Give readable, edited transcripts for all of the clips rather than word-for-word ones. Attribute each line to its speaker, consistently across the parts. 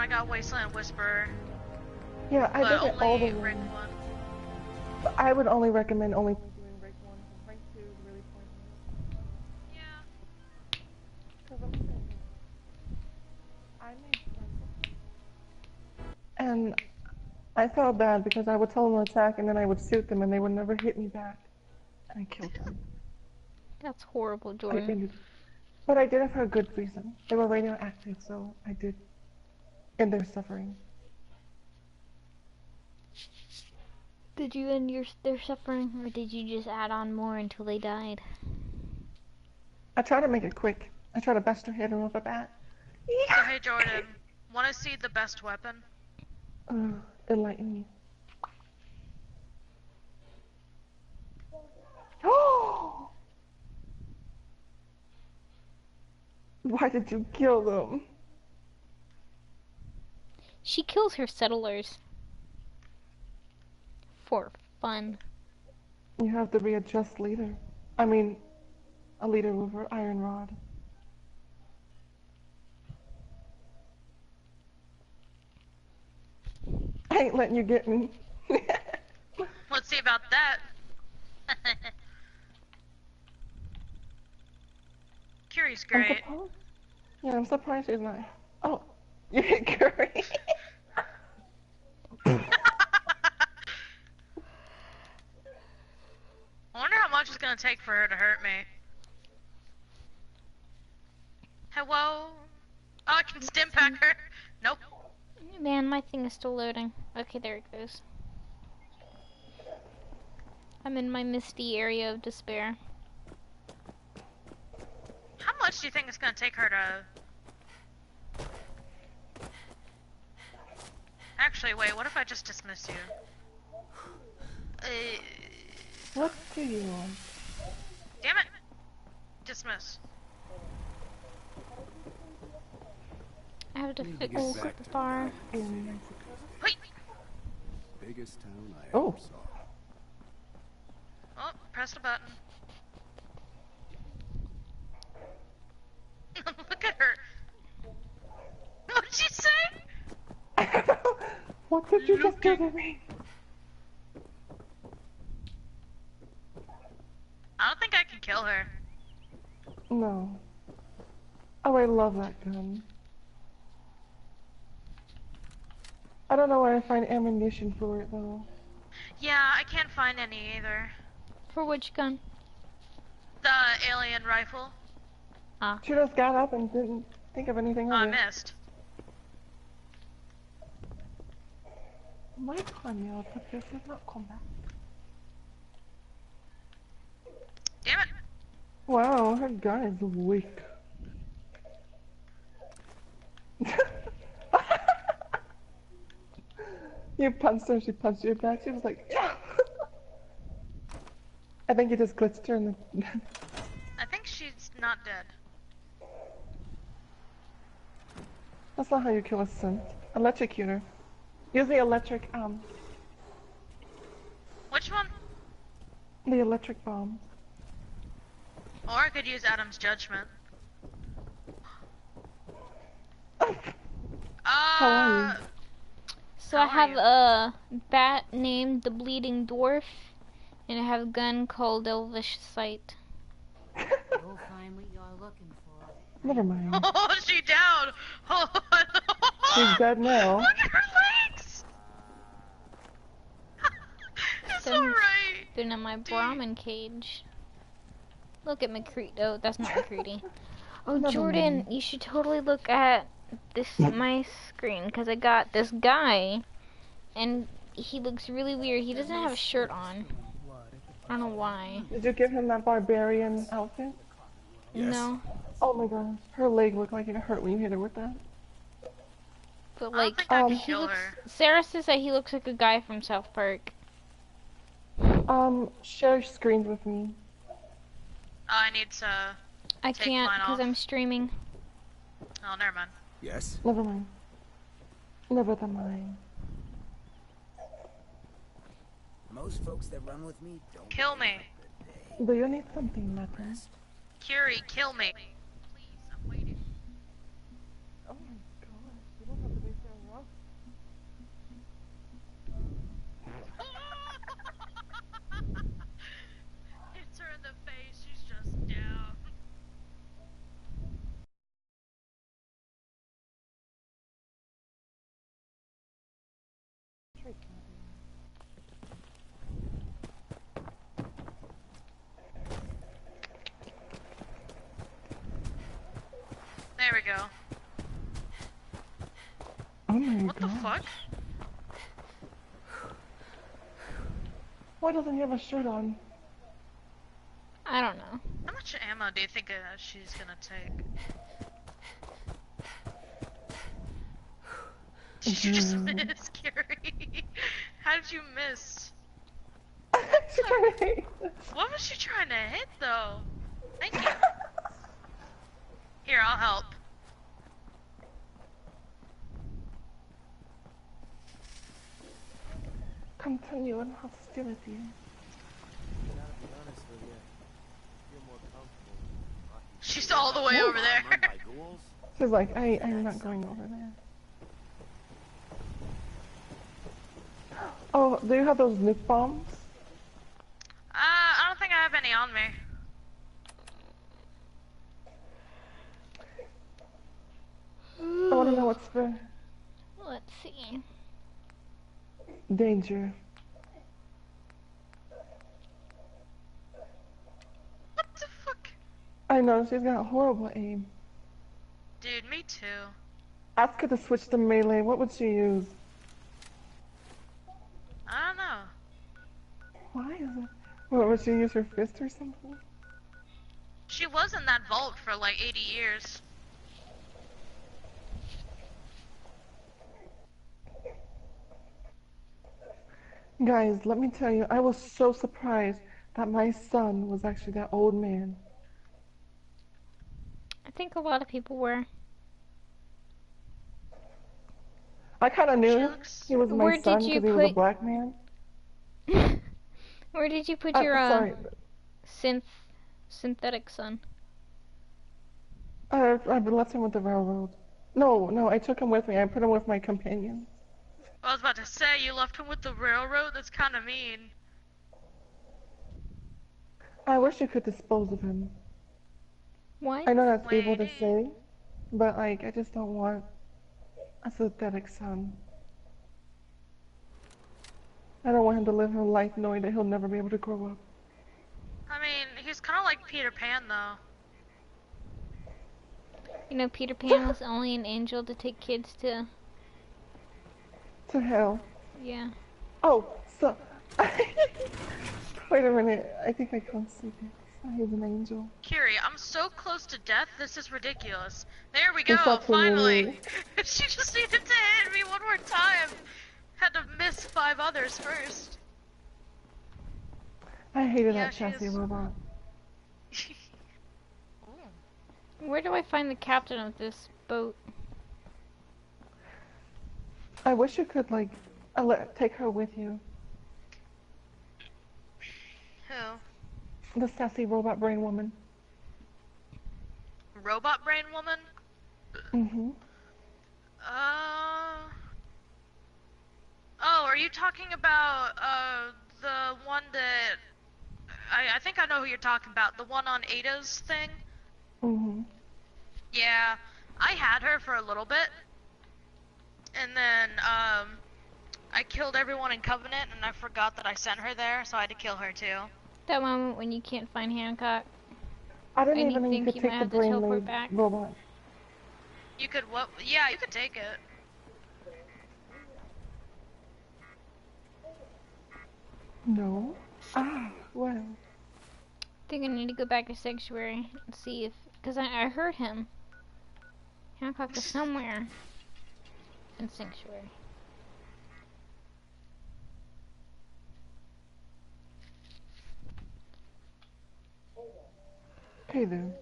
Speaker 1: got Wasteland Whisperer.
Speaker 2: Yeah, I
Speaker 1: but
Speaker 2: did it all the
Speaker 1: only rank
Speaker 2: way.
Speaker 1: 1.
Speaker 2: But I would only recommend only doing rank 1, because rank 2 is really pointless.
Speaker 1: Yeah.
Speaker 2: Because I'm saying, I made friends, and I felt bad because I would tell them to attack and then I would shoot them and they would never hit me back. And I killed them.
Speaker 3: That's horrible,
Speaker 2: I
Speaker 3: Jordan.
Speaker 2: ended, but I did it for a good reason. They were radioactive, so I did end their suffering.
Speaker 3: Did you end their suffering, or did you just add on more until they died?
Speaker 2: I try to make it quick. I try to bust her head with a bat.
Speaker 1: So hey Jordan, want to see the best weapon?
Speaker 2: Enlighten me. Oh! Why did you kill them?
Speaker 3: She kills her settlers. For fun.
Speaker 2: You have to be a just leader. I mean, a leader with her iron rod. I ain't letting you get me.
Speaker 1: Let's see about that. Curie's great.
Speaker 2: I'm surprised she's not. Oh, you hit Curie.
Speaker 1: I wonder how much it's gonna take for her to hurt me. Hello? Oh, I can stim pack her. Nope.
Speaker 3: Man, my thing is still loading. Okay, there it goes. I'm in my misty area of despair.
Speaker 1: How much do you think it's gonna take her to... Actually, wait, what if I just dismiss you?
Speaker 2: What do you want?
Speaker 1: Damn it! Dismiss.
Speaker 3: I have to fix the bar.
Speaker 1: Wait!
Speaker 4: Biggest town I
Speaker 2: Oh.
Speaker 4: ever saw.
Speaker 1: Oh, press the button. Look at her. What did she say?
Speaker 2: What did you just do to me?
Speaker 1: I don't think I can kill her.
Speaker 2: No. Oh, I love that gun. I don't know where I find ammunition for it though.
Speaker 1: Yeah, I can't find any either.
Speaker 3: For which gun?
Speaker 1: The alien rifle.
Speaker 3: Ah.
Speaker 2: She just got up and didn't think of anything
Speaker 1: Oh, I
Speaker 2: of it.
Speaker 1: missed.
Speaker 2: My Cornel, but this is not combat.
Speaker 1: Damn it.
Speaker 2: Wow, her gun is weak. You punched her, she punched you back. She was like, yeah. I think you just glitched her in the...
Speaker 1: I think she's not dead.
Speaker 2: That's not how you kill a synth. Electrocute her. Use the electric,
Speaker 1: Which one?
Speaker 2: the electric bomb.
Speaker 1: Or I could use Adam's judgment.
Speaker 2: How are you?
Speaker 3: So
Speaker 1: How
Speaker 3: I have
Speaker 1: are
Speaker 3: a bat named the Bleeding Dwarf, and I have a gun called Elvish Sight.
Speaker 5: You'll find what you're looking for.
Speaker 2: Never mind.
Speaker 1: Oh, she down! Oh,
Speaker 2: She's dead now.
Speaker 1: Look at her legs! It's
Speaker 3: So-
Speaker 1: alright.
Speaker 3: Been in my Brahmin cage. Look at McCready. Oh, that's not McCready. Oh,
Speaker 2: Never
Speaker 3: Jordan,
Speaker 2: mind.
Speaker 3: you should totally look at this my screen, because I got this guy, and he looks really weird. He doesn't have a shirt on. I don't know why.
Speaker 2: Did you give him that barbarian outfit?
Speaker 4: Yes.
Speaker 3: No,
Speaker 2: Oh my gosh, her leg looked like it hurt when you hit her with that.
Speaker 3: but
Speaker 1: I don't
Speaker 3: like,
Speaker 1: think I can
Speaker 3: he
Speaker 1: kill
Speaker 3: looks.
Speaker 1: her.
Speaker 3: Sarah says that he looks like a guy from South Park.
Speaker 2: Share screens with me.
Speaker 1: I need to...
Speaker 3: I
Speaker 1: Take
Speaker 3: can't
Speaker 1: mine
Speaker 3: because
Speaker 1: off.
Speaker 3: I'm streaming.
Speaker 1: Oh, never mind.
Speaker 4: Yes?
Speaker 2: Never mind. Never the mind.
Speaker 4: Most folks that run with me don't
Speaker 1: Kill me.
Speaker 2: Do you need something, Matt?
Speaker 1: Curie, kill me. Please, I'm waiting.
Speaker 2: Oh my god, you don't have to be so Oh my
Speaker 1: What the
Speaker 2: god.
Speaker 1: fuck?
Speaker 2: Why doesn't he have a shirt on?
Speaker 3: I don't know.
Speaker 1: How much ammo do you think she's gonna take? Did you just miss, Carrie? How did you miss?
Speaker 2: She's trying to hate.
Speaker 1: What was she trying to hit, though? Thank you. Here, I'll help.
Speaker 2: Continue in hostility.
Speaker 4: Gotta be honest with you. Feel more comfortable.
Speaker 1: She's all the way over there.
Speaker 4: Run by ghouls?
Speaker 2: She's like, I'm not going over there. Oh, do you have those nuke bombs?
Speaker 1: I don't think I have any on me.
Speaker 2: I want to know what's the
Speaker 3: Let's see.
Speaker 2: danger.
Speaker 1: What the fuck?
Speaker 2: I know, she's got horrible aim.
Speaker 1: Dude, me too.
Speaker 2: Ask her to switch to melee. What would she use?
Speaker 1: I don't know.
Speaker 2: Why is it? What, would she use her fist or something?
Speaker 1: She was in that vault for like 80 years.
Speaker 2: Guys, let me tell you, I was so surprised that my son was actually that old man.
Speaker 3: I think a lot of people were.
Speaker 2: I kind of
Speaker 1: She
Speaker 2: knew
Speaker 1: looks...
Speaker 2: he was my
Speaker 3: Where did
Speaker 2: son
Speaker 3: you
Speaker 2: because he was a
Speaker 3: put-
Speaker 2: black man.
Speaker 3: Where did you put your
Speaker 2: Sorry,
Speaker 3: synthetic son?
Speaker 2: I left him with the railroad. No, I took him with me. I put him with my companion.
Speaker 1: I was about to say, you left him with the railroad? That's kind of mean.
Speaker 2: I wish you could dispose of him.
Speaker 3: What?
Speaker 2: I know that's evil to
Speaker 1: Lady.
Speaker 2: say, but like, I just don't want a synthetic son. I don't want him to live his life knowing that he'll never be able to grow up.
Speaker 1: I mean, he's kind of like Peter Pan, though.
Speaker 3: You know, Peter Pan was only an angel to take kids to...
Speaker 2: To hell.
Speaker 3: Yeah.
Speaker 2: Oh, so... Wait a minute, I think I can't see this. He's an angel.
Speaker 1: Kiri, I'm so close to death, this is ridiculous. There we go,
Speaker 2: It's up to
Speaker 1: finally!
Speaker 2: you.
Speaker 1: She just needed to hit me one more time! Had to miss 5 others first.
Speaker 2: I hated
Speaker 1: Yeah,
Speaker 2: that
Speaker 1: she
Speaker 2: chassis
Speaker 1: is.
Speaker 2: robot.
Speaker 3: Where do I find the captain of this boat?
Speaker 2: I wish you could, like, take her with you.
Speaker 1: Who?
Speaker 2: The sassy robot brain woman.
Speaker 1: Robot Brain Woman?
Speaker 2: Mm-hmm.
Speaker 1: Oh, are you talking about, the one that... I think I know who you're talking about. The one on Ada's thing?
Speaker 2: Mm-hmm.
Speaker 1: Yeah, I had her for a little bit. And then, I killed everyone in Covenant, and I forgot that I sent her there, so I had to kill her too.
Speaker 3: That moment when you can't find Hancock.
Speaker 2: I didn't
Speaker 3: And
Speaker 2: even
Speaker 3: you
Speaker 2: know you
Speaker 3: think
Speaker 2: could
Speaker 3: you
Speaker 2: take
Speaker 3: might
Speaker 2: the
Speaker 3: have to
Speaker 2: brain
Speaker 3: teleport
Speaker 2: laid
Speaker 3: back?
Speaker 2: robot.
Speaker 1: You could what? Yeah, you could take it.
Speaker 2: No? Ah, well.
Speaker 3: I think I need to go back to Sanctuary and see if... Because I heard him. Hancock is somewhere in Sanctuary.
Speaker 2: Okay then.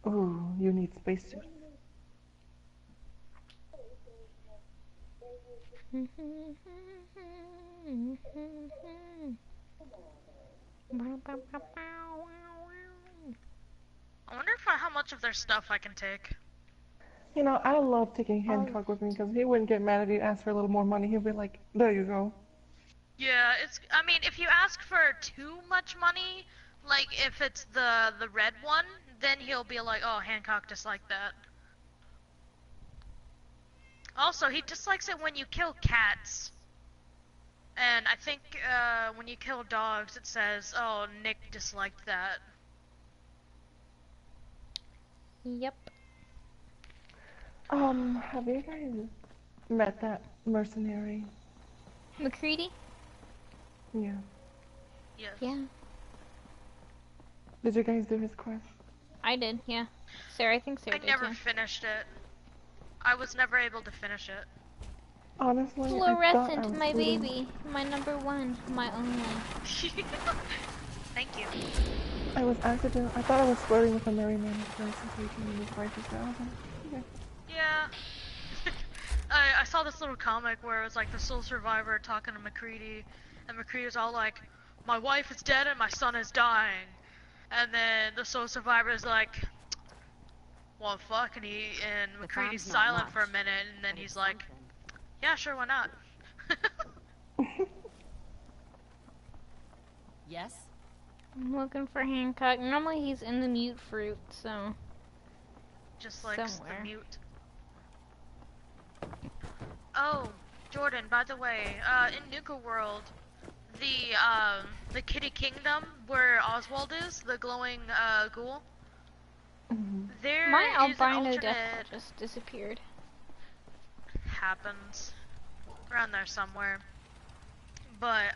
Speaker 2: Oh, you need spacesuit.
Speaker 1: I wonder how much of their stuff I can take.
Speaker 2: You know, I love taking Hancock with me because he wouldn't get mad if you asked for a little more money. He'd be like, there you go.
Speaker 1: Yeah, I mean, if you ask for too much money, like if it's the red one, then he'll be like, oh, Hancock just like that. Also, he dislikes it when you kill cats. And I think when you kill dogs, it says, "Oh, Nick disliked that."
Speaker 3: Yep.
Speaker 2: Have you guys met that mercenary?
Speaker 3: McCready?
Speaker 2: Yeah.
Speaker 1: Yes.
Speaker 3: Yeah.
Speaker 2: Did you guys do his quest?
Speaker 3: I did, yeah. Sarah, I think Sarah
Speaker 1: I
Speaker 3: did
Speaker 1: never
Speaker 3: too.
Speaker 1: finished it. I was never able to finish it.
Speaker 2: Honestly, I thought I
Speaker 3: Fluorescent,
Speaker 2: was
Speaker 3: my
Speaker 2: flirting.
Speaker 3: baby. My number one. My only.
Speaker 1: Thank you.
Speaker 2: I thought I was flirting with a married man at first until he came in his wife was there. I was like, okay.
Speaker 1: Yeah. I saw this little comic where it was like the sole survivor talking to McCready, and McCready's all like, "My wife is dead and my son is dying," and then the sole survivor is like, "Well, fuck," and
Speaker 5: The
Speaker 1: McCready's
Speaker 5: farm's not
Speaker 1: silent for a
Speaker 5: much,
Speaker 1: minute, and then
Speaker 5: but
Speaker 1: he's
Speaker 5: it's
Speaker 1: like,
Speaker 5: something.
Speaker 1: "Yeah, sure, why not?"
Speaker 5: Yes?
Speaker 3: I'm looking for Hancock. Normally he's in the mute fruit, so.
Speaker 1: Just like
Speaker 3: Somewhere.
Speaker 1: the mute. Oh, Jordan, by the way, in Nuka World, the Kitty Kingdom where Oswald is, the glowing ghoul,
Speaker 2: Mhm.
Speaker 1: there
Speaker 3: My
Speaker 1: is an
Speaker 3: albino
Speaker 1: alternate
Speaker 3: death just disappeared.
Speaker 1: happens around there somewhere. But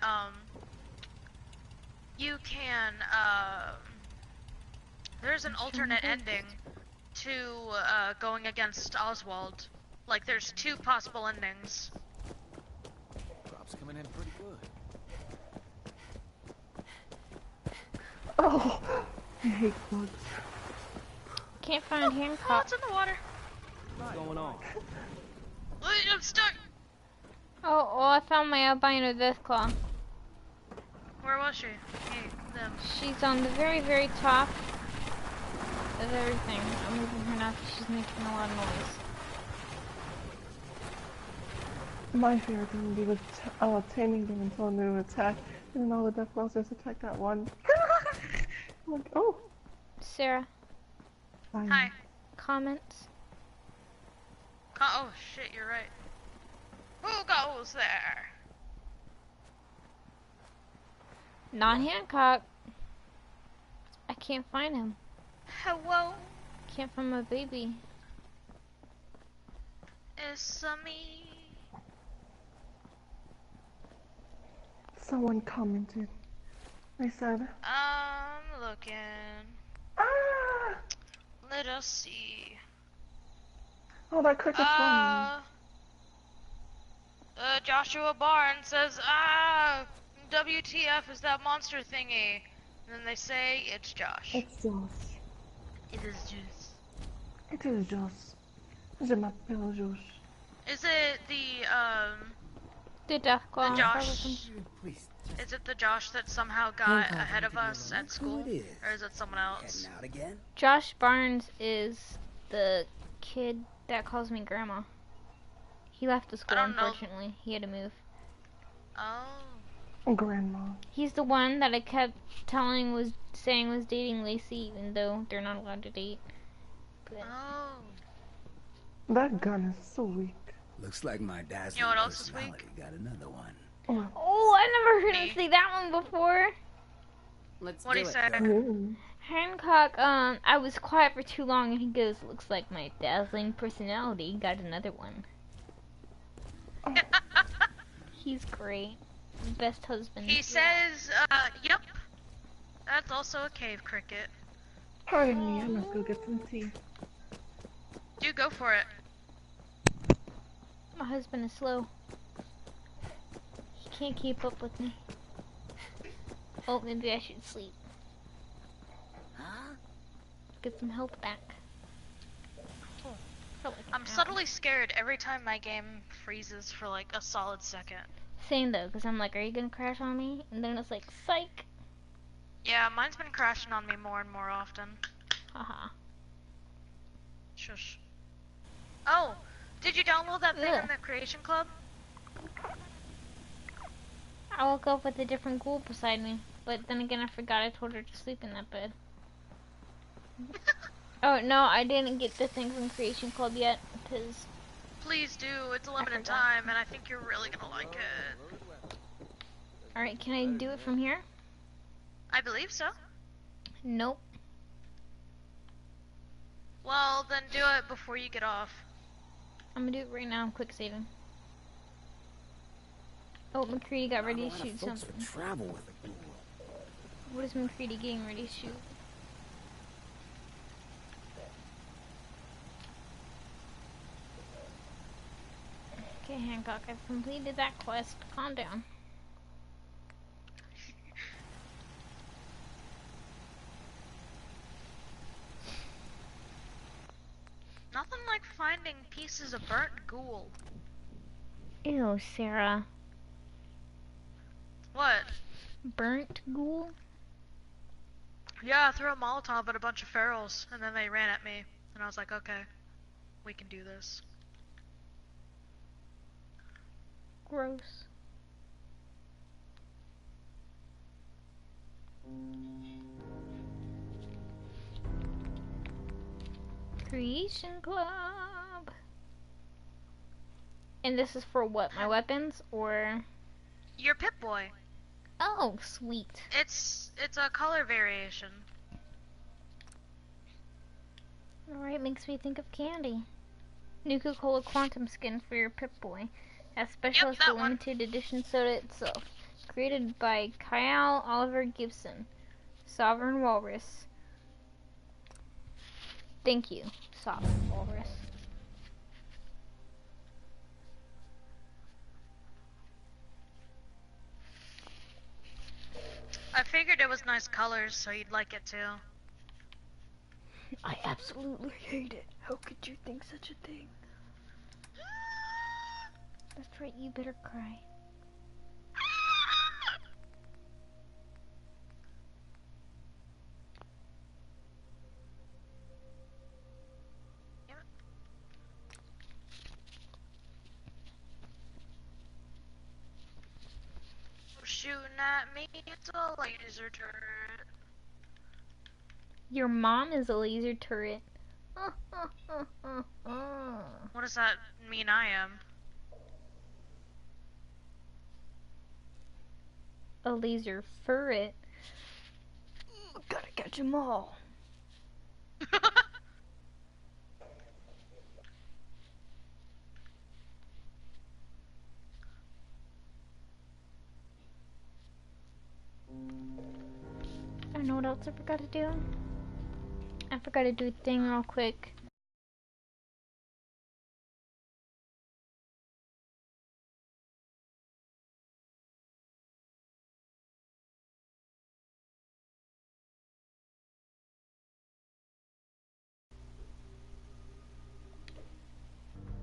Speaker 1: you can there's an alternate ending to going against Oswald. Like there's two possible endings.
Speaker 4: Crop's coming in pretty good.
Speaker 2: Oh, I hate bugs.
Speaker 3: Can't find
Speaker 1: Oh,
Speaker 3: Hancock.
Speaker 1: it's in the water.
Speaker 4: What's going on?
Speaker 1: Wait, I'm stuck.
Speaker 3: Oh, I found my albino deathclaw.
Speaker 1: Where was she? Hey, them.
Speaker 3: She's on the very, very top of everything. I'm moving her now because she's making a lot of noise.
Speaker 2: My favorite thing would be with taming them until a new attack, and then all the death wells just attack that one. I'm like, oh,
Speaker 3: Sarah,
Speaker 2: fine.
Speaker 1: Hi.
Speaker 3: comments?
Speaker 1: Oh shit, you're right. Who goes there?
Speaker 3: Not Hancock. I can't find him.
Speaker 1: Hello,
Speaker 3: Can't find my baby.
Speaker 1: it's me.
Speaker 2: Someone commented. I said,
Speaker 1: I'm looking.
Speaker 2: ah!
Speaker 1: Let us see.
Speaker 2: Oh, that cricket's running.
Speaker 1: Joshua Barnes says, WTF is that monster thingy? And then they say, it's Josh.
Speaker 2: It's Josh.
Speaker 1: It is Josh.
Speaker 2: It is Josh. Je m'appelle Josh.
Speaker 1: Is it the
Speaker 3: Deathclaw.
Speaker 1: Josh?
Speaker 4: Please,
Speaker 1: Is it the Josh that somehow got
Speaker 4: Hancock,
Speaker 1: ahead of
Speaker 4: leave me
Speaker 1: us
Speaker 4: alone.
Speaker 1: at school?
Speaker 6: Who it is?
Speaker 1: Or is it someone else?
Speaker 6: Heading out again?
Speaker 3: Josh Barnes is the kid that calls me grandma. He left the school,
Speaker 1: don't know.
Speaker 3: unfortunately. He had to move.
Speaker 1: Oh.
Speaker 2: Grandma.
Speaker 3: He's the one that I kept saying was dating Lacey, even though they're not allowed to date. But
Speaker 1: Oh.
Speaker 2: That gun is so weak.
Speaker 6: Looks like my dazzling
Speaker 1: You know what else is
Speaker 6: personality got another one.
Speaker 3: oh, I never heard
Speaker 1: Me.
Speaker 3: him say that one before.
Speaker 5: Let's
Speaker 1: What'd
Speaker 5: do
Speaker 1: he
Speaker 5: it.
Speaker 1: say?
Speaker 2: Ooh.
Speaker 3: Hancock, I was quiet for too long, and he goes, "Looks like my dazzling personality got another one." He's great. Best husband.
Speaker 1: He says, yep. That's also a cave cricket.
Speaker 2: Pardon me, I must go get some tea.
Speaker 1: Do go for it.
Speaker 3: My husband is slow. He can't keep up with me. Oh, maybe I should sleep.
Speaker 6: Huh?
Speaker 3: Get some health back.
Speaker 1: Cool.
Speaker 3: For like an
Speaker 1: I'm
Speaker 3: hour.
Speaker 1: subtly scared every time my game freezes for like a solid second.
Speaker 3: Same though, because I'm like, are you gonna crash on me? And then it's like, psych!
Speaker 1: Yeah, mine's been crashing on me more and more often.
Speaker 3: Haha.
Speaker 1: Shush. Oh, did you download that thing
Speaker 3: Ugh.
Speaker 1: in the Creation Club?
Speaker 3: I woke up with a different ghoul beside me, but then again I forgot I told her to sleep in that bed. Oh no, I didn't get the thing from Creation Club yet, because
Speaker 1: Please do. It's a limited
Speaker 3: forgot.
Speaker 1: time, and I think you're really gonna like it.
Speaker 3: Alright, can I do it from here?
Speaker 1: I believe so.
Speaker 3: Nope.
Speaker 1: Well, then do it before you get off.
Speaker 3: I'm gonna do it right now. I'm quick saving. Oh, McCready got ready to shoot something.
Speaker 4: Travel with it.
Speaker 3: What is McCready getting ready to shoot? Okay, Hancock, I've completed that quest. Calm down.
Speaker 1: Nothing like finding pieces of burnt ghoul.
Speaker 3: Ew, Sarah.
Speaker 1: What?
Speaker 3: Burnt ghoul?
Speaker 1: Yeah, I threw a Molotov at a bunch of ferals, and then they ran at me. And I was like, okay, we can do this.
Speaker 3: Gross. Creation Club. And this is for what? My weapons or?
Speaker 1: You're Pip-Boy.
Speaker 3: Oh, sweet.
Speaker 1: It's a color variation.
Speaker 3: Alright, makes me think of candy. Nuka-Cola Quantum Skin for your Pip-Boy. As special as the
Speaker 1: that one.
Speaker 3: limited edition soda itself. Created by Kyle Oliver Gibson. Sovereign Walrus. Thank you, Sovereign Walrus.
Speaker 1: I figured it was nice colors, so you'd like it too.
Speaker 3: I absolutely hate it. How could you think such a thing? That's right, you better cry.
Speaker 1: Shooting at me, it's a laser turret.
Speaker 3: Your mom is a laser turret.
Speaker 1: What does that mean I am?
Speaker 3: A laser ferret. Gotta catch them all. I know what else I forgot to do. I forgot to do a thing real quick.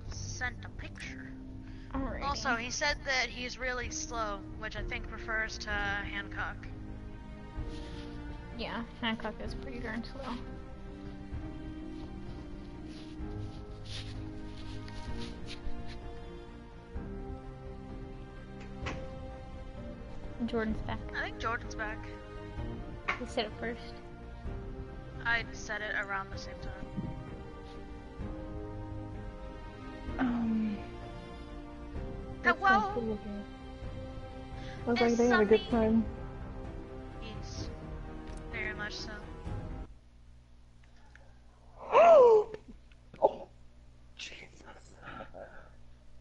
Speaker 1: Sent a picture.
Speaker 3: Alrighty.
Speaker 1: Also, he said that he's really slow, which I think refers to Hancock.
Speaker 3: Yeah, Hancock is pretty darn slow. Jordan's back.
Speaker 1: I think Jordan's back.
Speaker 3: He said it first.
Speaker 1: I said it around the same time.
Speaker 2: That
Speaker 1: Hello?
Speaker 2: sounds cool. I was like,
Speaker 1: Is
Speaker 2: they had a good
Speaker 1: something-
Speaker 2: time.
Speaker 1: Yes. Very much so.
Speaker 2: Oh, Jesus.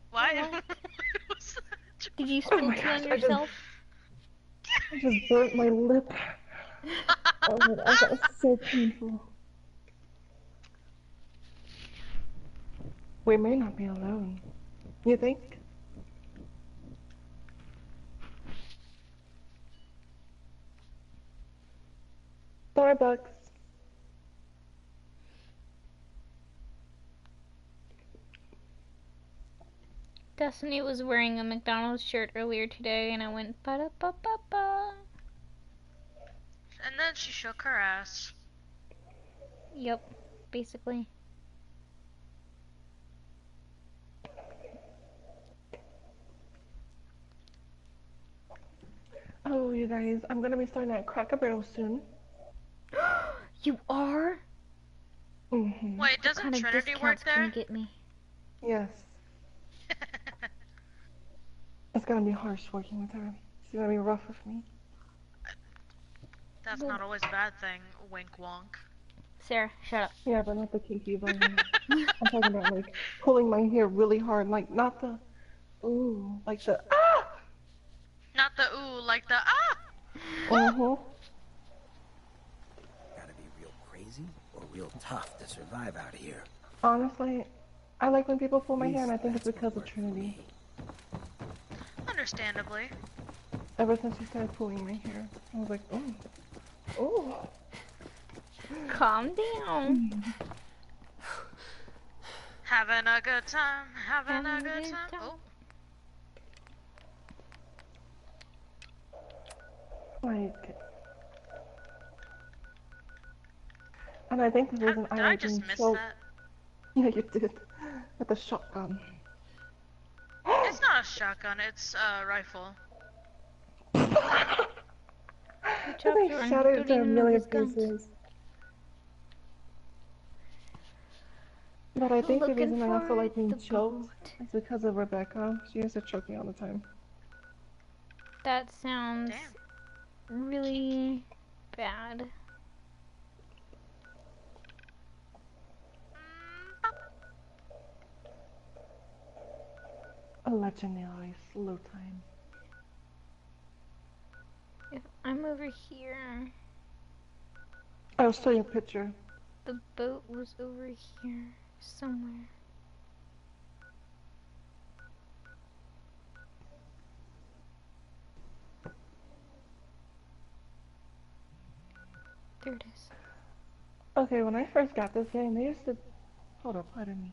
Speaker 1: What?
Speaker 3: What?
Speaker 1: What was that?
Speaker 3: Did you
Speaker 2: Oh
Speaker 3: spill
Speaker 2: my
Speaker 3: tea
Speaker 2: gosh,
Speaker 3: on
Speaker 2: I just-
Speaker 3: yourself?
Speaker 2: I just burnt my lip. Oh, that was so painful. We may not be alone. You think? Starbucks.
Speaker 3: Destiny was wearing a McDonald's shirt earlier today, and I went ba-da-ba-ba-ba.
Speaker 1: And then she shook her ass.
Speaker 3: Yep, basically.
Speaker 2: Oh, you guys, I'm gonna be starting at Cracker Barrel soon.
Speaker 3: You are?
Speaker 2: Mm-hmm.
Speaker 1: Wait,
Speaker 3: What
Speaker 1: doesn't
Speaker 3: kind of
Speaker 1: Trinity work
Speaker 3: discounts can
Speaker 1: there?
Speaker 3: you get me?
Speaker 2: Yes. it's gonna be harsh working with her. She's gonna be rough with me.
Speaker 1: That's not always a bad thing, wink wonk.
Speaker 3: Sarah, shut up.
Speaker 2: Yeah, but not the kinky version. I'm talking about like pulling my hair really hard, like not the ooh, like the ah.
Speaker 1: Not the ooh, like the ah!
Speaker 2: Uh-huh.
Speaker 6: Gotta be real crazy or real tough to survive out here.
Speaker 2: Honestly, I like when people pull my hair, and I think it's because of Trinity.
Speaker 1: Understandably.
Speaker 2: Ever since she started pulling my hair, I was like, oh, oh.
Speaker 3: Calm down.
Speaker 1: Having a good time, having a good time. Oh,
Speaker 2: Like, and I think the reason
Speaker 1: did
Speaker 2: I
Speaker 1: I
Speaker 2: like
Speaker 1: just
Speaker 2: being
Speaker 1: miss
Speaker 2: so
Speaker 1: that?
Speaker 2: yeah, you did with the shotgun.
Speaker 1: It's not a shotgun, it's a rifle.
Speaker 3: Good job,
Speaker 2: I
Speaker 3: Jordan.
Speaker 2: shot it
Speaker 3: Don't
Speaker 2: into a
Speaker 3: even know
Speaker 2: million
Speaker 3: his guns.
Speaker 2: pieces. But I think the
Speaker 3: Looking
Speaker 2: reason I also
Speaker 3: for
Speaker 2: like being
Speaker 3: the
Speaker 2: choked
Speaker 3: boat.
Speaker 2: is because of Rebecca. She used to choke me all the time.
Speaker 3: That sounds
Speaker 1: Damn.
Speaker 3: really bad.
Speaker 2: A legendary slow time.
Speaker 3: If I'm over here,
Speaker 2: I'll show you a picture.
Speaker 3: the boat was over here somewhere. There it is.
Speaker 2: Okay, when I first got this game, they used to... Hold up, pardon me.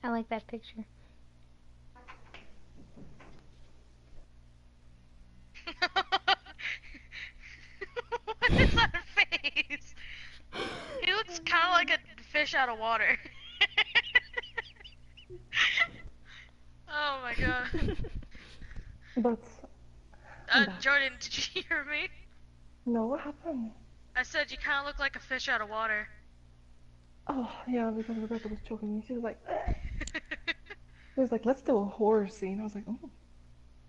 Speaker 3: I like that picture.
Speaker 1: What is that face? He looks kind of like a fish out of water. Oh my god.
Speaker 2: But...
Speaker 1: Jordan, did you hear me?
Speaker 2: No, what happened?
Speaker 1: I said you kind of look like a fish out of water.
Speaker 2: Oh, yeah, because Rebecca was choking me. She was like... She was like, let's do a horror scene. I was like, oh.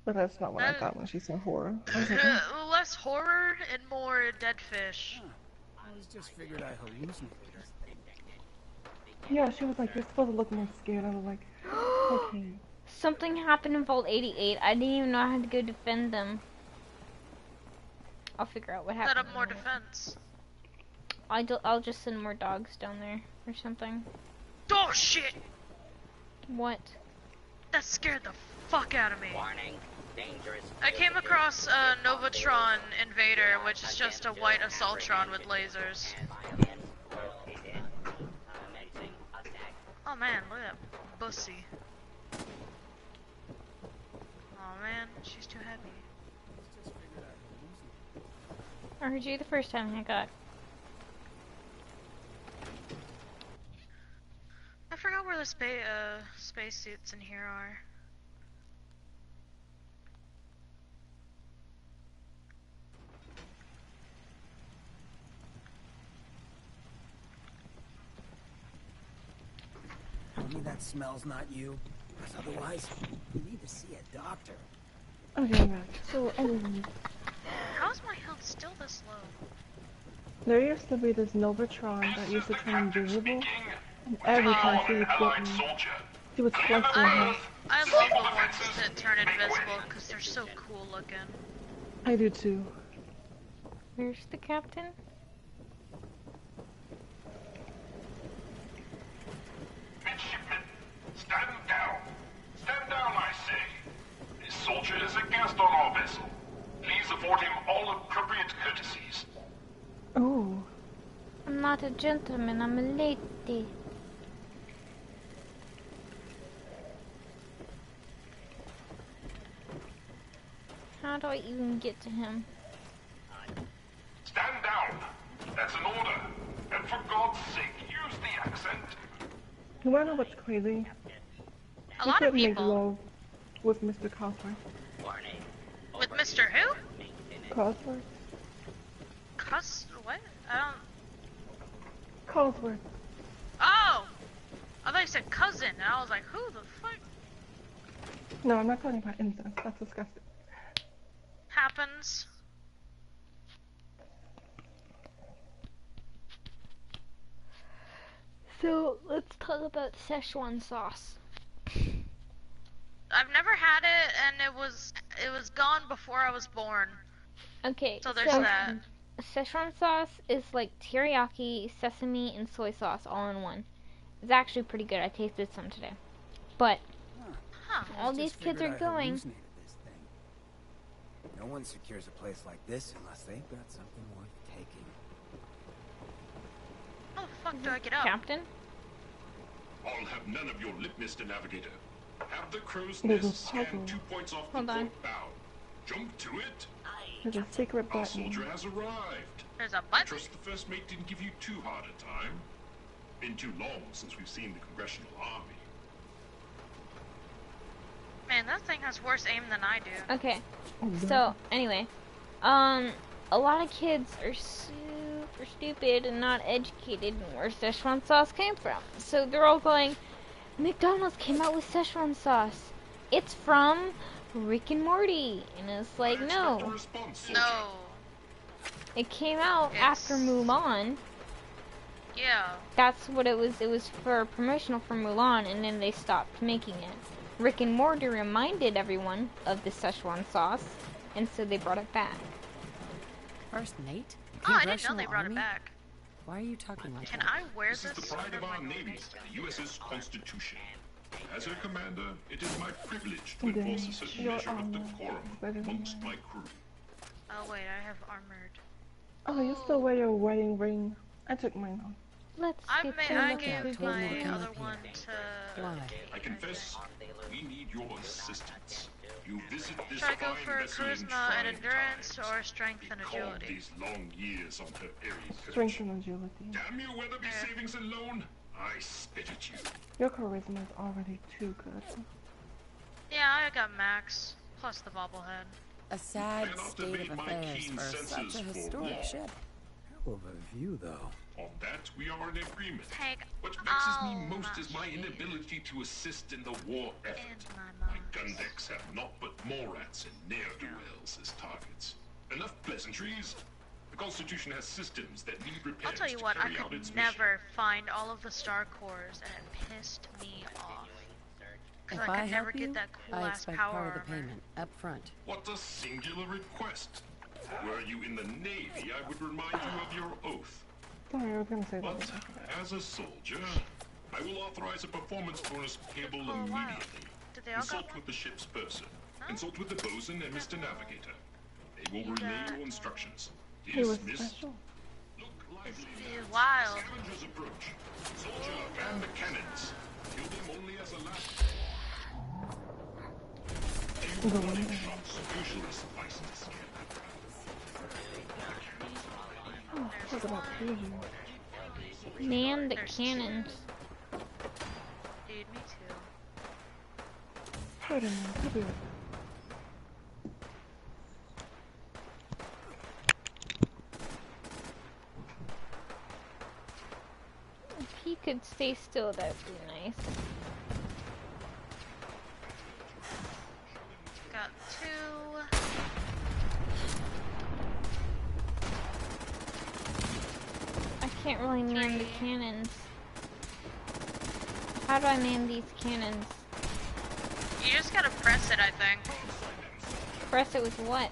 Speaker 2: But that's not what I thought when she said horror. I was like, oh.
Speaker 1: Less horror and more dead fish.
Speaker 4: I just figured I hallucinated.
Speaker 2: Yeah, she was like, you're supposed to look more scared. I was like, okay.
Speaker 3: Something happened in Vault 88. I didn't even know how to go defend them. I'll figure out what happened.
Speaker 1: Set up more defense.
Speaker 3: I'll just send more dogs down there or something.
Speaker 1: Oh shit!
Speaker 3: What?
Speaker 1: That scared the fuck out of me.
Speaker 7: Warning. Dangerous.
Speaker 1: I came across a Novatron Invader, which is just a white Assaultron with lasers. Oh man, look at that bussy. Oh man, she's too heavy.
Speaker 3: I heard you the first time I got.
Speaker 1: I forgot where the space suits in here are.
Speaker 6: Tell me that smell's not you. Because otherwise, you need to see a doctor.
Speaker 2: Okay, I'm back. So, anyway,
Speaker 1: How's my health still this low?
Speaker 2: there used to be this Novatron that used to turn invisible. And every time she would get me, she would flex her head.
Speaker 1: I love the ones that turn invisible because they're so cool looking.
Speaker 2: I do too.
Speaker 3: Where's the captain?
Speaker 8: Midshipman, stand down. Stand down, I say. This soldier is a guest on our vessel. Please afford him all appropriate courtesies.
Speaker 2: Oh,
Speaker 3: I'm not a gentleman, I'm a lady. How do I even get to him?
Speaker 8: Stand down. That's an order. And for God's sake, use the accent.
Speaker 2: you wanna know what's crazy?
Speaker 1: A
Speaker 2: We
Speaker 1: lot of
Speaker 2: couldn't make
Speaker 1: people.
Speaker 2: love with Mr. Cosworth.
Speaker 1: With Mr. Who?
Speaker 2: Cosworth?
Speaker 1: What? I don't.
Speaker 2: Colesworth.
Speaker 1: Oh! I thought you said cousin, and I was like, who the fuck?
Speaker 2: No, I'm not talking about incest. That's disgusting.
Speaker 1: Happens.
Speaker 3: So let's talk about Szechuan sauce.
Speaker 1: I've never had it, and it was gone before I was born.
Speaker 3: Okay,
Speaker 1: So there's that.
Speaker 3: Szechuan sauce is like teriyaki, sesame, and soy sauce all in one. It's actually pretty good. I tasted some today. But
Speaker 1: Huh.
Speaker 3: all these kids are going.
Speaker 6: This thing. No one secures a place like this unless they've got something worth taking.
Speaker 1: How the fuck do I get up?
Speaker 3: Captain?
Speaker 8: I'll have none of your lip, Mr. Navigator. Have the crow's
Speaker 2: There's a
Speaker 8: nest scan
Speaker 2: puzzle.
Speaker 8: 2 points off
Speaker 3: Hold
Speaker 8: the
Speaker 3: on.
Speaker 8: port bow. Jump to it.
Speaker 2: There's a secret
Speaker 8: Our
Speaker 2: button.
Speaker 8: soldier has arrived.
Speaker 1: There's a
Speaker 8: I
Speaker 1: button.
Speaker 8: trust the first mate didn't give you too hard a time. Been too long since we've seen the Congressional Army.
Speaker 1: Man, that thing has worse aim than I do.
Speaker 3: Okay. So anyway, a lot of kids are super stupid and not educated in where Szechuan sauce came from. So they're all going, McDonald's came out with Szechuan sauce. It's from Rick and Morty. And it's like,
Speaker 8: I expect a
Speaker 3: no.
Speaker 8: response, soldier.
Speaker 3: Oh.
Speaker 1: No.
Speaker 3: It came out after Mulan.
Speaker 1: Yeah.
Speaker 3: That's what it was. It was for promotional for Mulan, and then they stopped making it. Rick and Morty reminded everyone of the Szechuan sauce, and so they brought it back.
Speaker 5: First Nate?
Speaker 1: Oh, I didn't know they brought it
Speaker 5: Army?
Speaker 1: back.
Speaker 5: Why are you talking like
Speaker 1: Can
Speaker 5: that?
Speaker 1: I wear
Speaker 8: This
Speaker 1: this?
Speaker 8: is the pride of
Speaker 1: under
Speaker 8: our
Speaker 1: my
Speaker 8: Navy,
Speaker 1: waist?
Speaker 8: the USS Constitution. As her commander, it is my privilege to
Speaker 2: And then
Speaker 8: enforce a certain
Speaker 2: your
Speaker 8: measure of
Speaker 2: armor
Speaker 8: decorum
Speaker 2: is better than
Speaker 8: amongst
Speaker 2: mine.
Speaker 8: my crew.
Speaker 1: Oh wait, I have armored.
Speaker 2: Oh, you still wear your wedding ring. I took mine off.
Speaker 3: Let's
Speaker 1: I
Speaker 3: get
Speaker 1: may
Speaker 3: to
Speaker 1: I
Speaker 5: look out,
Speaker 1: gave
Speaker 5: told me to
Speaker 1: my
Speaker 5: come
Speaker 1: other
Speaker 5: up here.
Speaker 1: one to.
Speaker 5: Why?
Speaker 8: I confess, we need your assistance. You visit this
Speaker 1: Should I go
Speaker 8: fine
Speaker 1: for
Speaker 8: vessel in
Speaker 1: charisma
Speaker 8: trying
Speaker 1: and endurance
Speaker 8: times.
Speaker 1: or strength and
Speaker 8: Recall
Speaker 1: agility?
Speaker 8: these long years on her airy perch.
Speaker 2: Strength and agility.
Speaker 8: Damn you, Weatherby Savings and Loan! I spit at you.
Speaker 2: Your charisma is already too good.
Speaker 1: Yeah, I got max plus the bobblehead.
Speaker 5: A sad
Speaker 8: Cannot
Speaker 5: state
Speaker 8: debate
Speaker 5: of
Speaker 8: my
Speaker 5: affairs
Speaker 8: keen
Speaker 5: for such a
Speaker 8: senses for
Speaker 5: historic
Speaker 8: war.
Speaker 5: ship.
Speaker 6: Hell of a view, though.
Speaker 8: On that, we are in agreement.
Speaker 1: Take
Speaker 8: What vexes me
Speaker 1: all
Speaker 8: most
Speaker 1: my
Speaker 8: is my
Speaker 1: shit
Speaker 8: inability to assist in the war effort.
Speaker 1: in my
Speaker 8: My
Speaker 1: mind.
Speaker 8: gun decks have naught but Morats and ne'er-do-wells as targets. Enough pleasantries. The Constitution has systems that need repairs
Speaker 1: I'll tell you
Speaker 8: to
Speaker 1: what, I
Speaker 8: carry out
Speaker 1: could
Speaker 8: its
Speaker 1: never find all of the star cores, and it pissed me off.
Speaker 5: If
Speaker 1: Cause
Speaker 5: I
Speaker 1: I could never
Speaker 5: help
Speaker 1: get
Speaker 5: you,
Speaker 1: that cool
Speaker 5: I
Speaker 1: ass
Speaker 5: expect
Speaker 1: power
Speaker 5: part of the
Speaker 1: armor.
Speaker 5: payment up front.
Speaker 8: mission. What a singular request. Were you in the Navy, I would remind you of your oath.
Speaker 2: Sorry, I was gonna say
Speaker 8: But
Speaker 2: that.
Speaker 8: as a soldier, I will authorize a performance bonus payable
Speaker 1: Oh, wow.
Speaker 8: immediately.
Speaker 1: Did they all
Speaker 8: Consult
Speaker 1: got one?
Speaker 8: with the ship's purser. Consult with the bosun and Mr. Navigator. They will
Speaker 1: You
Speaker 8: relay
Speaker 1: got-
Speaker 8: your instructions.
Speaker 2: He was
Speaker 8: Dismissed.
Speaker 2: special.
Speaker 8: Look lively.
Speaker 1: This is wild.
Speaker 8: Scavengers approach. Soldier, fan the cannons. Kill them only as a last. Few warning shots usually suffice to scare them.
Speaker 2: Oh, talk about preview.
Speaker 3: Man the
Speaker 1: There's
Speaker 3: cannons.
Speaker 1: Dude, me too.
Speaker 2: Pardon me, I'll be right back.
Speaker 3: If he could stay still, that'd be nice.
Speaker 1: Got two.
Speaker 3: I can't really man the
Speaker 1: Three.
Speaker 3: cannons. How do I man these cannons?
Speaker 1: You just gotta press it, I think.
Speaker 3: Press it with what?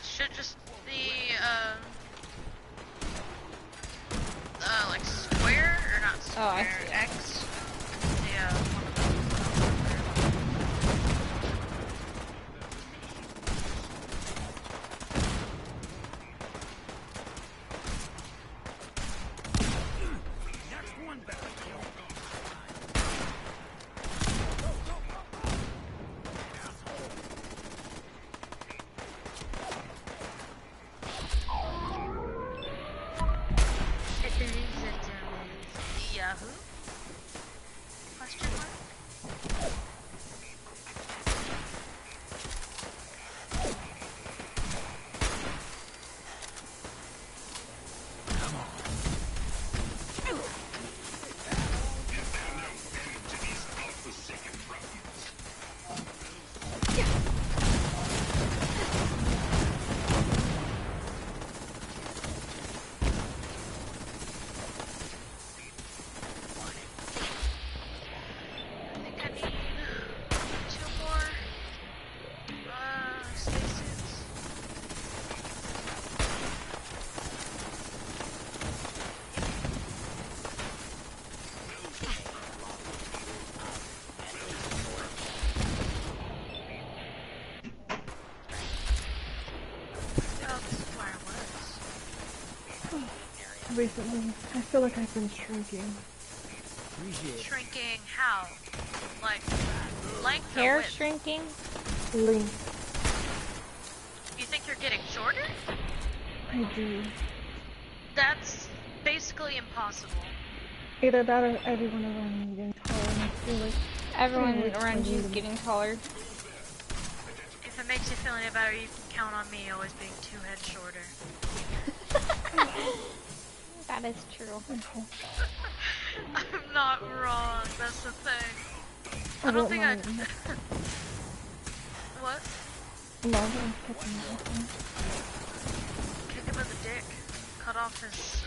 Speaker 1: Should just be, like square, or not square,
Speaker 3: Oh, I see.
Speaker 1: X. Yeah, one of those. Yahoo? Question mark?
Speaker 2: recently. I feel like I've been shrinking.
Speaker 4: Appreciate it.
Speaker 1: Shrinking how? Like, length or
Speaker 3: Hair
Speaker 1: width?
Speaker 3: shrinking?
Speaker 2: Length.
Speaker 1: You think you're getting shorter?
Speaker 2: I do.
Speaker 1: That's basically impossible.
Speaker 2: Either that or everyone around me getting taller, and I feel like
Speaker 3: Everyone
Speaker 2: looks
Speaker 3: around
Speaker 2: like
Speaker 3: you is
Speaker 2: me.
Speaker 3: getting taller.
Speaker 1: If it makes you feel any better, you can count on me always being 2 heads shorter.
Speaker 3: That is true.
Speaker 1: I'm not wrong, that's the thing. I don't
Speaker 2: won't
Speaker 1: think I...
Speaker 2: mind.
Speaker 1: What?
Speaker 2: Marvin's kicking me off.
Speaker 1: Kick him in the dick. Cut off his,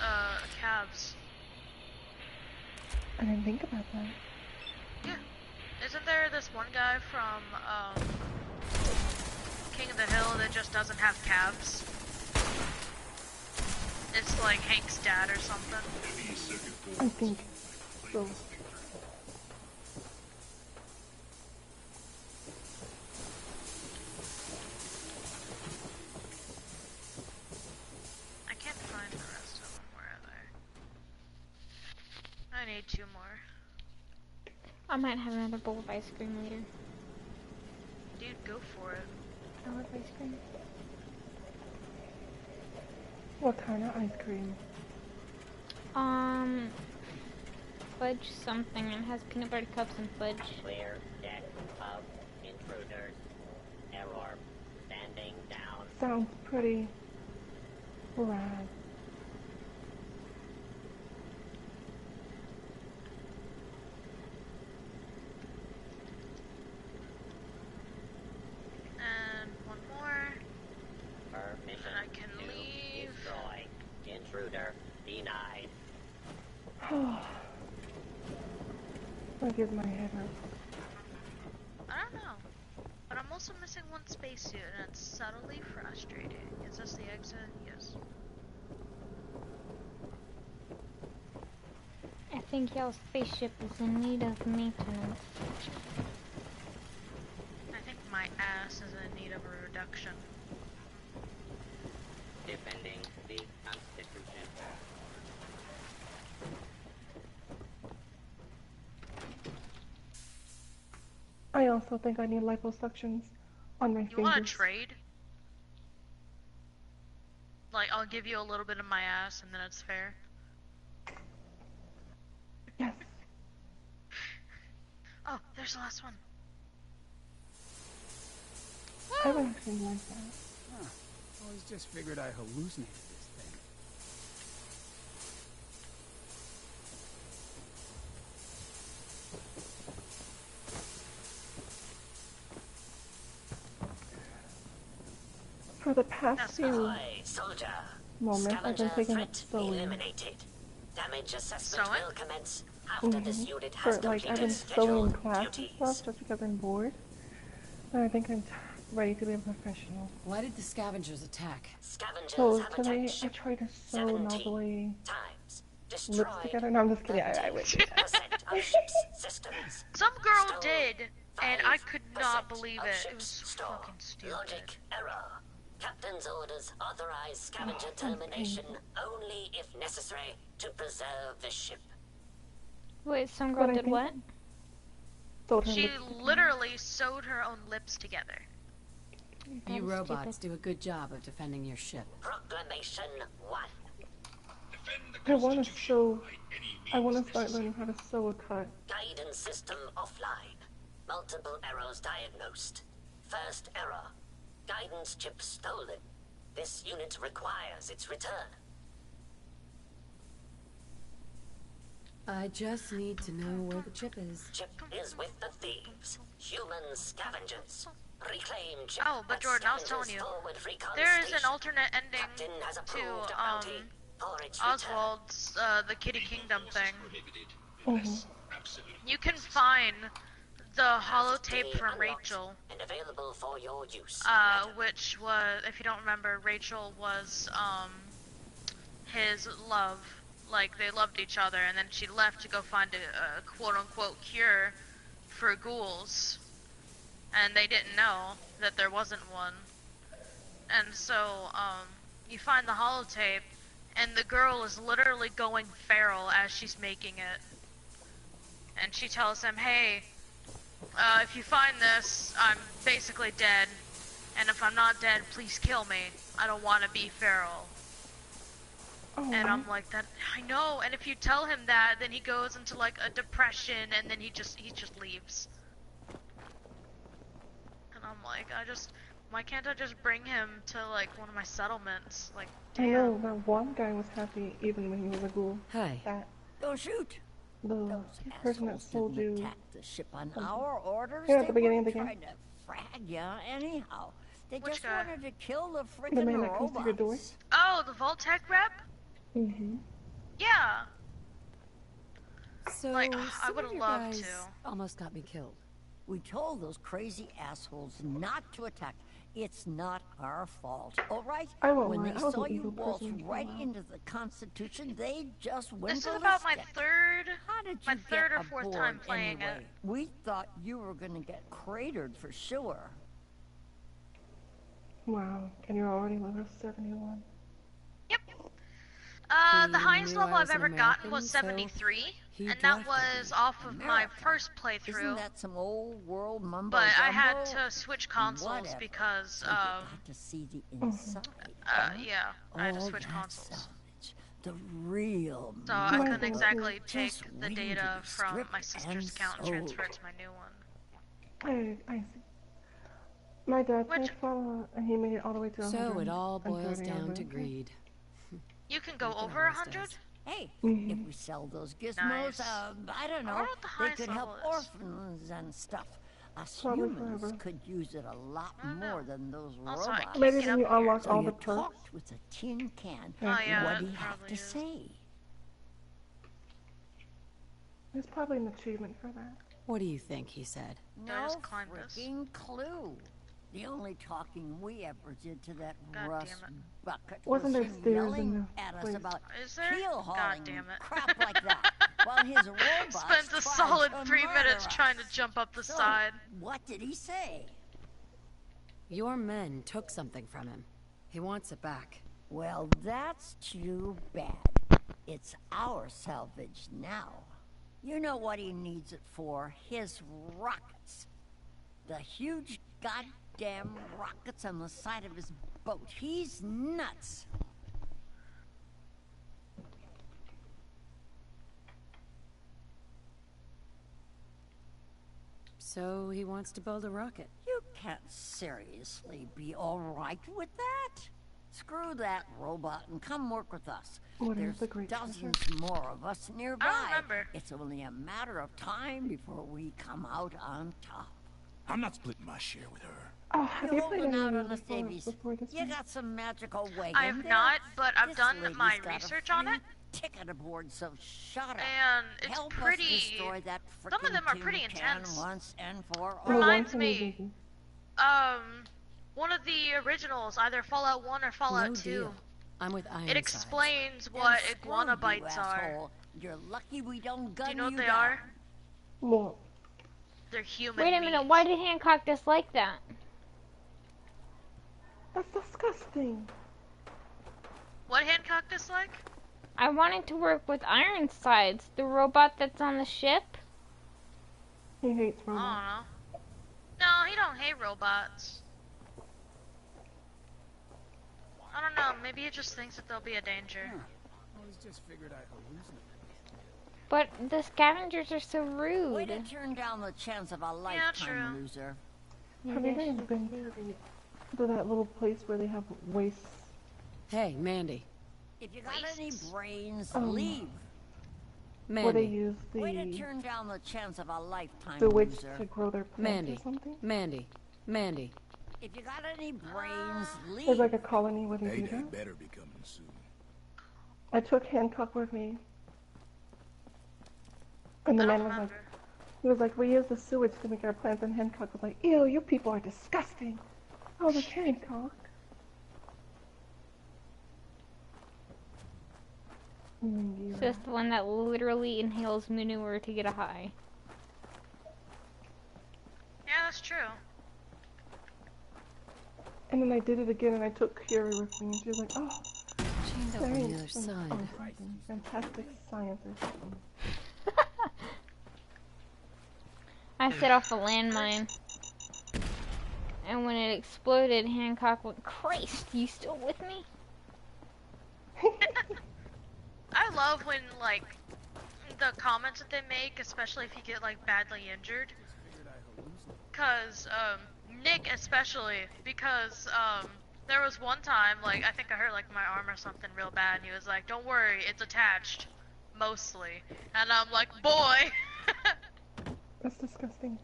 Speaker 1: calves.
Speaker 2: I didn't think about that.
Speaker 1: Yeah. Isn't there this one guy from, King of the Hill that just doesn't have calves? It's like Hank's dad or something.
Speaker 2: I think so.
Speaker 1: I can't find the rest of them. Where are they? I need 2 more.
Speaker 3: I might have another bowl of ice cream later.
Speaker 1: Dude, go for it.
Speaker 3: I love ice cream.
Speaker 2: What kind of ice cream?
Speaker 3: Fudge something. It has peanut butter cups and fudge.
Speaker 7: Clear deck of intruders. Error. Standing down.
Speaker 2: Sounds pretty rad.
Speaker 1: And 1 more.
Speaker 7: Permission
Speaker 1: And I can
Speaker 7: to
Speaker 1: leave.
Speaker 7: destroy. Intruder denied.
Speaker 2: That gives my head hurt.
Speaker 1: I don't know. But I'm also missing 1 spacesuit, and it's subtly frustrating. Is this the exit? Yes.
Speaker 3: I think y'all's spaceship is in need of maintenance.
Speaker 1: I think my ass is in need of a reduction.
Speaker 7: Defending the Constitution.
Speaker 2: I also think I need liposuctions on my
Speaker 1: You
Speaker 2: fingers.
Speaker 1: want to trade? Like, I'll give you a little bit of my ass, and then it's fair.
Speaker 2: Yes.
Speaker 1: Oh, there's the last one.
Speaker 2: I would actually like that.
Speaker 6: Huh. Always just figured I hallucinated this thing.
Speaker 2: For the past
Speaker 1: That's
Speaker 2: few
Speaker 7: Ahoy, soldier.
Speaker 2: moments, I've been
Speaker 7: Scavenger
Speaker 2: taking up
Speaker 7: threat
Speaker 2: sewing.
Speaker 7: eliminated. Damage assessment
Speaker 1: Sewing?
Speaker 7: will commence after this unit
Speaker 2: For
Speaker 7: has
Speaker 2: like, I've
Speaker 7: completed
Speaker 2: been sewing
Speaker 7: scheduled
Speaker 2: class and
Speaker 7: duties.
Speaker 2: stuff just because I'm bored. And I think I'm ready to be a professional.
Speaker 5: Why did the scavengers attack?
Speaker 7: Scavengers
Speaker 2: So
Speaker 7: have
Speaker 2: today
Speaker 7: attacked
Speaker 2: I
Speaker 7: ship
Speaker 2: tried to sew
Speaker 7: 17
Speaker 2: novelty
Speaker 7: times.
Speaker 2: lips
Speaker 7: Destroyed
Speaker 2: together. No, I'm just kidding. I wait.
Speaker 7: 13% of ship's systems.
Speaker 1: Some girl
Speaker 7: Stole
Speaker 1: did, and I could not
Speaker 7: 5%
Speaker 1: believe
Speaker 7: of
Speaker 1: it. It
Speaker 7: ship's
Speaker 1: was
Speaker 7: store.
Speaker 1: fucking stupid.
Speaker 7: Logic error. Captain's orders authorize scavenger
Speaker 2: that's
Speaker 7: termination only if necessary to preserve the ship.
Speaker 3: Wait, some
Speaker 2: But
Speaker 3: girl
Speaker 2: I
Speaker 3: did
Speaker 2: think-
Speaker 3: what?
Speaker 2: Sewed her
Speaker 1: She
Speaker 2: lips together.
Speaker 1: literally sewed her own lips together.
Speaker 3: That
Speaker 5: You
Speaker 3: is
Speaker 5: robots
Speaker 3: stupid.
Speaker 5: do a good job of defending your ship.
Speaker 7: Proclamation 1.
Speaker 8: Defend the
Speaker 2: I want to
Speaker 8: Constitution
Speaker 2: sew.
Speaker 8: by any
Speaker 2: I want to
Speaker 8: means
Speaker 2: start
Speaker 8: necessary.
Speaker 2: learning how to sew a cut.
Speaker 7: Guidance system offline. Multiple errors diagnosed. First error. Guidance chip stolen. This unit requires its return.
Speaker 5: I just need to know where the chip is.
Speaker 7: Chip is with the thieves. Human scavengers. Reclaim chip.
Speaker 1: Oh, but
Speaker 7: at
Speaker 1: Jordan, I was telling
Speaker 7: Scavengers
Speaker 1: you,
Speaker 7: Forward Recon
Speaker 1: there is an
Speaker 7: Station.
Speaker 1: alternate ending
Speaker 7: Captain has
Speaker 1: to
Speaker 7: approved a bounty for its return.
Speaker 1: Oswald's the Kitty Kingdom thing.
Speaker 8: Prohibited
Speaker 2: Mhm.
Speaker 8: unless absolutely
Speaker 1: You can find the holotape
Speaker 7: Destiny
Speaker 1: from
Speaker 7: unlocked
Speaker 1: Rachel,
Speaker 7: and available for your use.
Speaker 1: which was, if you don't remember, Rachel was his love. Like, they loved each other, and then she left to go find a quote-unquote cure for ghouls. And they didn't know that there wasn't one. And so, you find the holotape, and the girl is literally going feral as she's making it. And she tells him, hey, if you find this, I'm basically dead. And if I'm not dead, please kill me. I don't want to be feral.
Speaker 2: Oh,
Speaker 1: And I'm like, that, I know, and if you tell him that, then he goes into like a depression, and then he just leaves. And I'm like, why can't I just bring him to like one of my settlements? Like,
Speaker 2: I know,
Speaker 1: damn.
Speaker 2: that one guy was happy even when he was a ghoul.
Speaker 9: Hey.
Speaker 2: That
Speaker 7: Don't shoot.
Speaker 2: the
Speaker 7: Those
Speaker 2: person that
Speaker 7: assholes
Speaker 2: sold
Speaker 7: didn't
Speaker 2: you.
Speaker 7: attack the ship on our orders.
Speaker 2: Yeah, at
Speaker 7: They
Speaker 2: the beginning of
Speaker 7: weren't
Speaker 2: the game.
Speaker 7: trying to frag ya anyhow. They
Speaker 1: Which
Speaker 7: just
Speaker 1: guy?
Speaker 7: wanted to kill the
Speaker 2: The
Speaker 7: freaking
Speaker 2: man that comes to your door.
Speaker 7: robots.
Speaker 1: Oh, the Vault-Tec rep?
Speaker 2: Mm-hmm.
Speaker 1: Yeah.
Speaker 5: So,
Speaker 1: Like, I
Speaker 5: some
Speaker 1: would've
Speaker 5: of your
Speaker 1: loved
Speaker 5: guys
Speaker 1: to.
Speaker 5: almost got me killed.
Speaker 7: We told those crazy assholes not to attack. It's not our fault, all right?
Speaker 2: I won't
Speaker 7: When
Speaker 2: lie,
Speaker 7: they
Speaker 2: I was
Speaker 7: saw
Speaker 2: an
Speaker 7: you
Speaker 2: evil
Speaker 7: waltz
Speaker 2: person for a
Speaker 7: right
Speaker 2: while.
Speaker 7: into the Constitution, they just went
Speaker 1: This is
Speaker 7: ballistic.
Speaker 1: about my third
Speaker 7: How did
Speaker 1: my
Speaker 7: you
Speaker 1: third
Speaker 7: get
Speaker 1: or fourth
Speaker 7: aboard
Speaker 1: time playing
Speaker 7: anyway?
Speaker 1: it.
Speaker 7: We thought you were gonna get cratered for sure.
Speaker 2: Wow, and you're already level 71.
Speaker 1: Yep.
Speaker 5: He
Speaker 1: The highest
Speaker 5: knew
Speaker 1: level
Speaker 5: I
Speaker 1: I've
Speaker 5: was an
Speaker 1: ever gotten was
Speaker 5: American, so
Speaker 1: 73,
Speaker 5: he
Speaker 1: and that
Speaker 5: drafted
Speaker 1: was
Speaker 5: me.
Speaker 1: off of my
Speaker 7: America.
Speaker 1: first
Speaker 7: Isn't
Speaker 1: playthrough.
Speaker 7: that some old world mumbo
Speaker 1: But I had
Speaker 7: jumbo?
Speaker 1: to switch consoles
Speaker 7: Whatever.
Speaker 1: because,
Speaker 7: So you got to see the inside.
Speaker 1: yeah, I had to
Speaker 7: Oh,
Speaker 1: switch
Speaker 7: that
Speaker 1: consoles.
Speaker 7: salvage. The real
Speaker 1: So I
Speaker 2: My
Speaker 1: couldn't
Speaker 2: God.
Speaker 1: exactly take
Speaker 7: Just
Speaker 1: the
Speaker 7: waiting to
Speaker 1: data
Speaker 7: be
Speaker 1: from
Speaker 7: stripped
Speaker 1: my sister's
Speaker 7: and
Speaker 1: account and transfer it
Speaker 7: sold.
Speaker 1: to my new one.
Speaker 2: I see. My dad
Speaker 1: Which-
Speaker 2: played Fallout, and he made it all the way to 100.
Speaker 5: So it all boils
Speaker 2: 130,
Speaker 5: down
Speaker 2: but-
Speaker 5: to greed.
Speaker 1: You can go
Speaker 5: Like it
Speaker 1: over
Speaker 5: always
Speaker 1: 100?
Speaker 5: does.
Speaker 7: Hey,
Speaker 2: Mhm.
Speaker 7: if we sell those gizmos,
Speaker 1: Nice.
Speaker 7: I don't
Speaker 1: I
Speaker 7: know,
Speaker 1: wonder what the
Speaker 7: they
Speaker 1: highest
Speaker 7: could help
Speaker 1: level is.
Speaker 7: orphans and stuff. Us
Speaker 2: Probably
Speaker 7: humans
Speaker 2: forever.
Speaker 7: could use it a lot
Speaker 1: I don't know.
Speaker 7: more than those
Speaker 1: Also, I
Speaker 7: robots.
Speaker 1: can't
Speaker 2: Maybe
Speaker 1: get
Speaker 2: when you
Speaker 1: up here.
Speaker 2: unlock
Speaker 7: So
Speaker 2: all
Speaker 7: you
Speaker 2: the perks.
Speaker 7: talked with a tin can.
Speaker 1: Oh, yeah,
Speaker 7: What
Speaker 1: that
Speaker 7: do you have
Speaker 1: probably
Speaker 7: to
Speaker 1: is.
Speaker 7: say?
Speaker 2: There's probably an achievement for that.
Speaker 5: What do you think he said?
Speaker 1: Do I
Speaker 7: No
Speaker 1: just climb this?
Speaker 7: freaking clue. The only talking we ever did to that
Speaker 1: God
Speaker 7: rust
Speaker 1: damn it.
Speaker 7: bucket
Speaker 2: Wasn't
Speaker 7: was
Speaker 2: there
Speaker 7: him
Speaker 2: stairs in
Speaker 7: yelling
Speaker 2: the
Speaker 7: at us
Speaker 2: place?
Speaker 7: about
Speaker 1: Is there?
Speaker 7: keel
Speaker 1: God
Speaker 7: hauling
Speaker 1: damn it.
Speaker 7: crap like that, while his robots
Speaker 1: Spent a
Speaker 7: tried
Speaker 1: solid
Speaker 7: to
Speaker 1: 3
Speaker 7: murder
Speaker 1: minutes
Speaker 7: us.
Speaker 1: trying to jump up the
Speaker 7: So,
Speaker 1: side.
Speaker 7: what did he say?
Speaker 5: Your men took something from him. He wants it back.
Speaker 7: Well, that's too bad. It's our salvage now. You know what he needs it for? His rockets. The huge goddamn rockets on the side of his boat. He's nuts.
Speaker 5: So he wants to build a rocket.
Speaker 7: You can't seriously be all right with that. Screw that robot and come work with us.
Speaker 2: What is
Speaker 7: There's
Speaker 2: the great
Speaker 7: dozens more of us nearby.
Speaker 1: I don't remember.
Speaker 7: It's only a matter of time before we come out on top.
Speaker 8: I'm not splitting my share with her.
Speaker 2: Oh, have
Speaker 7: You're
Speaker 2: you played
Speaker 7: holding
Speaker 2: any
Speaker 7: out
Speaker 2: of
Speaker 7: on
Speaker 2: the
Speaker 7: us, Davies.
Speaker 2: before this
Speaker 7: You
Speaker 2: one?
Speaker 7: got some magical wagon
Speaker 1: I have
Speaker 7: there.
Speaker 1: not, but I've
Speaker 7: This
Speaker 1: done
Speaker 7: lady's
Speaker 1: my
Speaker 7: got a
Speaker 1: research on
Speaker 7: free
Speaker 1: it,
Speaker 7: ticket aboard, so shut up.
Speaker 1: and it's
Speaker 7: Help
Speaker 1: pretty.
Speaker 7: us destroy that
Speaker 1: Some of them are
Speaker 7: frickin'
Speaker 1: pretty
Speaker 7: tin can
Speaker 1: intense.
Speaker 7: once and for all.
Speaker 2: Oh,
Speaker 1: Reminds
Speaker 2: one
Speaker 1: me-
Speaker 2: time is easy.
Speaker 1: One of the originals, either Fallout 1 or Fallout
Speaker 5: No
Speaker 1: 2.
Speaker 5: deal. I'm with Ironside.
Speaker 1: It explains
Speaker 7: Then
Speaker 1: what
Speaker 7: screw
Speaker 1: iguana
Speaker 7: you,
Speaker 1: bites are.
Speaker 7: asshole. You're lucky we don't gun
Speaker 1: Do you know what they
Speaker 7: down.
Speaker 1: are?
Speaker 2: Well,
Speaker 1: They're human
Speaker 3: Wait a minute,
Speaker 1: meat.
Speaker 3: why did Hancock dislike that?
Speaker 2: that's disgusting.
Speaker 1: What Hancock dislike?
Speaker 3: I wanted to work with Ironsides, the robot that's on the ship.
Speaker 2: He hates
Speaker 1: I don't
Speaker 2: robots.
Speaker 1: know. No, he don't hate robots. I don't know, maybe he just thinks that they'll be a danger.
Speaker 4: Always just figured I hallucinated.
Speaker 3: But the scavengers are so
Speaker 7: Way to
Speaker 3: rude.
Speaker 7: turn down the chance of a
Speaker 1: Yeah,
Speaker 7: lifetime,
Speaker 1: true.
Speaker 7: loser.
Speaker 2: Have you guys been to that little place where they have wastes?
Speaker 5: Hey, Mandy.
Speaker 7: If you got any brains,
Speaker 2: Oh.
Speaker 7: leave.
Speaker 2: Where they
Speaker 5: Mandy.
Speaker 2: use
Speaker 7: Way to
Speaker 2: the
Speaker 7: turn down the chance of a lifetime,
Speaker 2: witch
Speaker 7: loser.
Speaker 2: to grow their plants
Speaker 5: Mandy.
Speaker 2: or something?
Speaker 5: Mandy. Mandy.
Speaker 7: If you got any brains, leave.
Speaker 2: There's like a colony where they do
Speaker 8: Payday
Speaker 2: that.
Speaker 8: better be coming soon.
Speaker 2: I took Hancock with me. And the
Speaker 1: I
Speaker 2: man
Speaker 1: don't
Speaker 2: was like,
Speaker 1: remember.
Speaker 2: he was like, we use the sewage to make our plants, and Hancock was like, ew, you people are disgusting. I was like, Hancock.
Speaker 3: It's just the one that literally inhales manure to get a high.
Speaker 1: Yeah, that's true.
Speaker 2: And then I did it again, and I took Curie with me, and she was like, oh,
Speaker 5: Chained up on the other side.
Speaker 2: Something. Fantastic science or something.
Speaker 3: I set off a landmine. And when it exploded, Hancock went, Christ, you still with me?
Speaker 1: I love when, like, the comments that they make, especially if you get, like, badly injured. Cause, Nick especially, because, there was one time, like, I think I hurt, like, my arm or something real bad, and he was like, don't worry, it's attached. Mostly. And I'm like, boy!
Speaker 2: That's disgusting.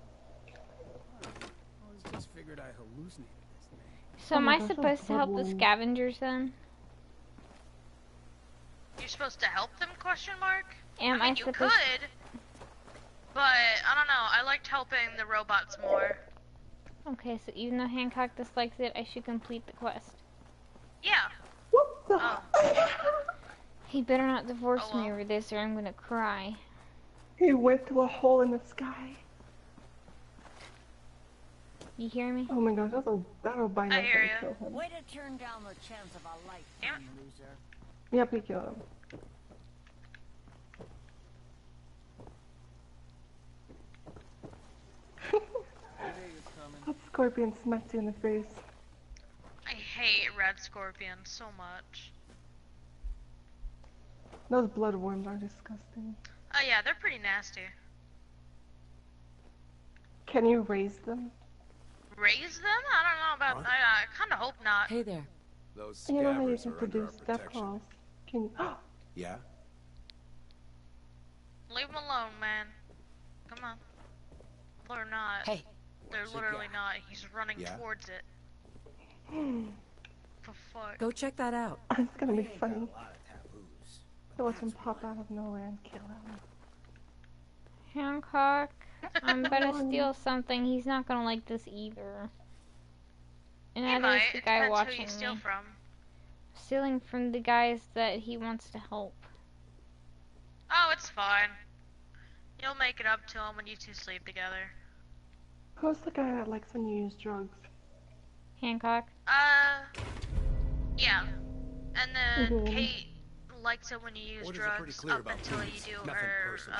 Speaker 6: I just figured I hallucinated this thing.
Speaker 3: So
Speaker 2: Oh
Speaker 3: am
Speaker 2: my
Speaker 3: I
Speaker 2: gosh,
Speaker 3: supposed to help the
Speaker 2: that's
Speaker 3: scavengers then?
Speaker 1: You're supposed to help them, question mark?
Speaker 3: Am
Speaker 1: I
Speaker 3: I
Speaker 1: mean, you
Speaker 3: supposed
Speaker 1: could, but I don't know. I liked helping the robots more.
Speaker 3: Okay, so even though Hancock dislikes it, I should complete the quest.
Speaker 1: Yeah.
Speaker 2: What the?
Speaker 1: Oh.
Speaker 3: He better not divorce
Speaker 1: Oh,
Speaker 3: me
Speaker 1: well.
Speaker 3: over this or I'm gonna cry.
Speaker 2: He went to a hole in the sky.
Speaker 3: You hear me?
Speaker 2: Oh my gosh, that'll by now
Speaker 1: hear ya.
Speaker 2: kill him.
Speaker 7: Way to turn down the chance of a lifetime, loser.
Speaker 2: Yep, he killed him. That scorpion smacked you in the face.
Speaker 1: I hate red scorpions so much.
Speaker 2: Those bloodworms are disgusting.
Speaker 1: Oh yeah, they're pretty nasty.
Speaker 2: Can you raise them?
Speaker 1: Raise them? I don't know about. I kind of hope not.
Speaker 5: Hey there.
Speaker 6: Those
Speaker 2: You know how you
Speaker 6: scabbers
Speaker 2: can
Speaker 6: are under our
Speaker 2: produce death
Speaker 6: protection.
Speaker 2: claws? Can you?
Speaker 6: Yeah?
Speaker 1: Leave them alone, man. Come on. They're not.
Speaker 5: Hey.
Speaker 1: They're
Speaker 6: what's it
Speaker 1: literally
Speaker 6: got?
Speaker 1: not. He's running
Speaker 6: Yeah?
Speaker 1: towards it. For fuck.
Speaker 5: Go check that out.
Speaker 2: It's gonna be
Speaker 6: Ain't got a
Speaker 2: funny.
Speaker 6: lot of taboos.
Speaker 2: To watch him pop out of nowhere and kill him.
Speaker 3: Hancock, I'm gonna steal something. He's not gonna like this either. And
Speaker 1: He
Speaker 3: neither
Speaker 1: might.
Speaker 3: is the
Speaker 1: It
Speaker 3: guy
Speaker 1: depends who
Speaker 3: watching
Speaker 1: you steal
Speaker 3: me.
Speaker 1: from.
Speaker 3: Stealing from the guys that he wants to help.
Speaker 1: Oh, it's fine. You'll make it up to him when you two sleep together.
Speaker 2: Who's the guy that likes when you use drugs?
Speaker 3: Hancock.
Speaker 1: Yeah. And then
Speaker 2: Mhm.
Speaker 1: Kate likes it when you use
Speaker 6: Orders are pretty
Speaker 1: drugs
Speaker 6: clear
Speaker 1: up
Speaker 6: about
Speaker 1: until you
Speaker 6: police.
Speaker 1: do
Speaker 6: Nothing
Speaker 1: her,
Speaker 6: personal.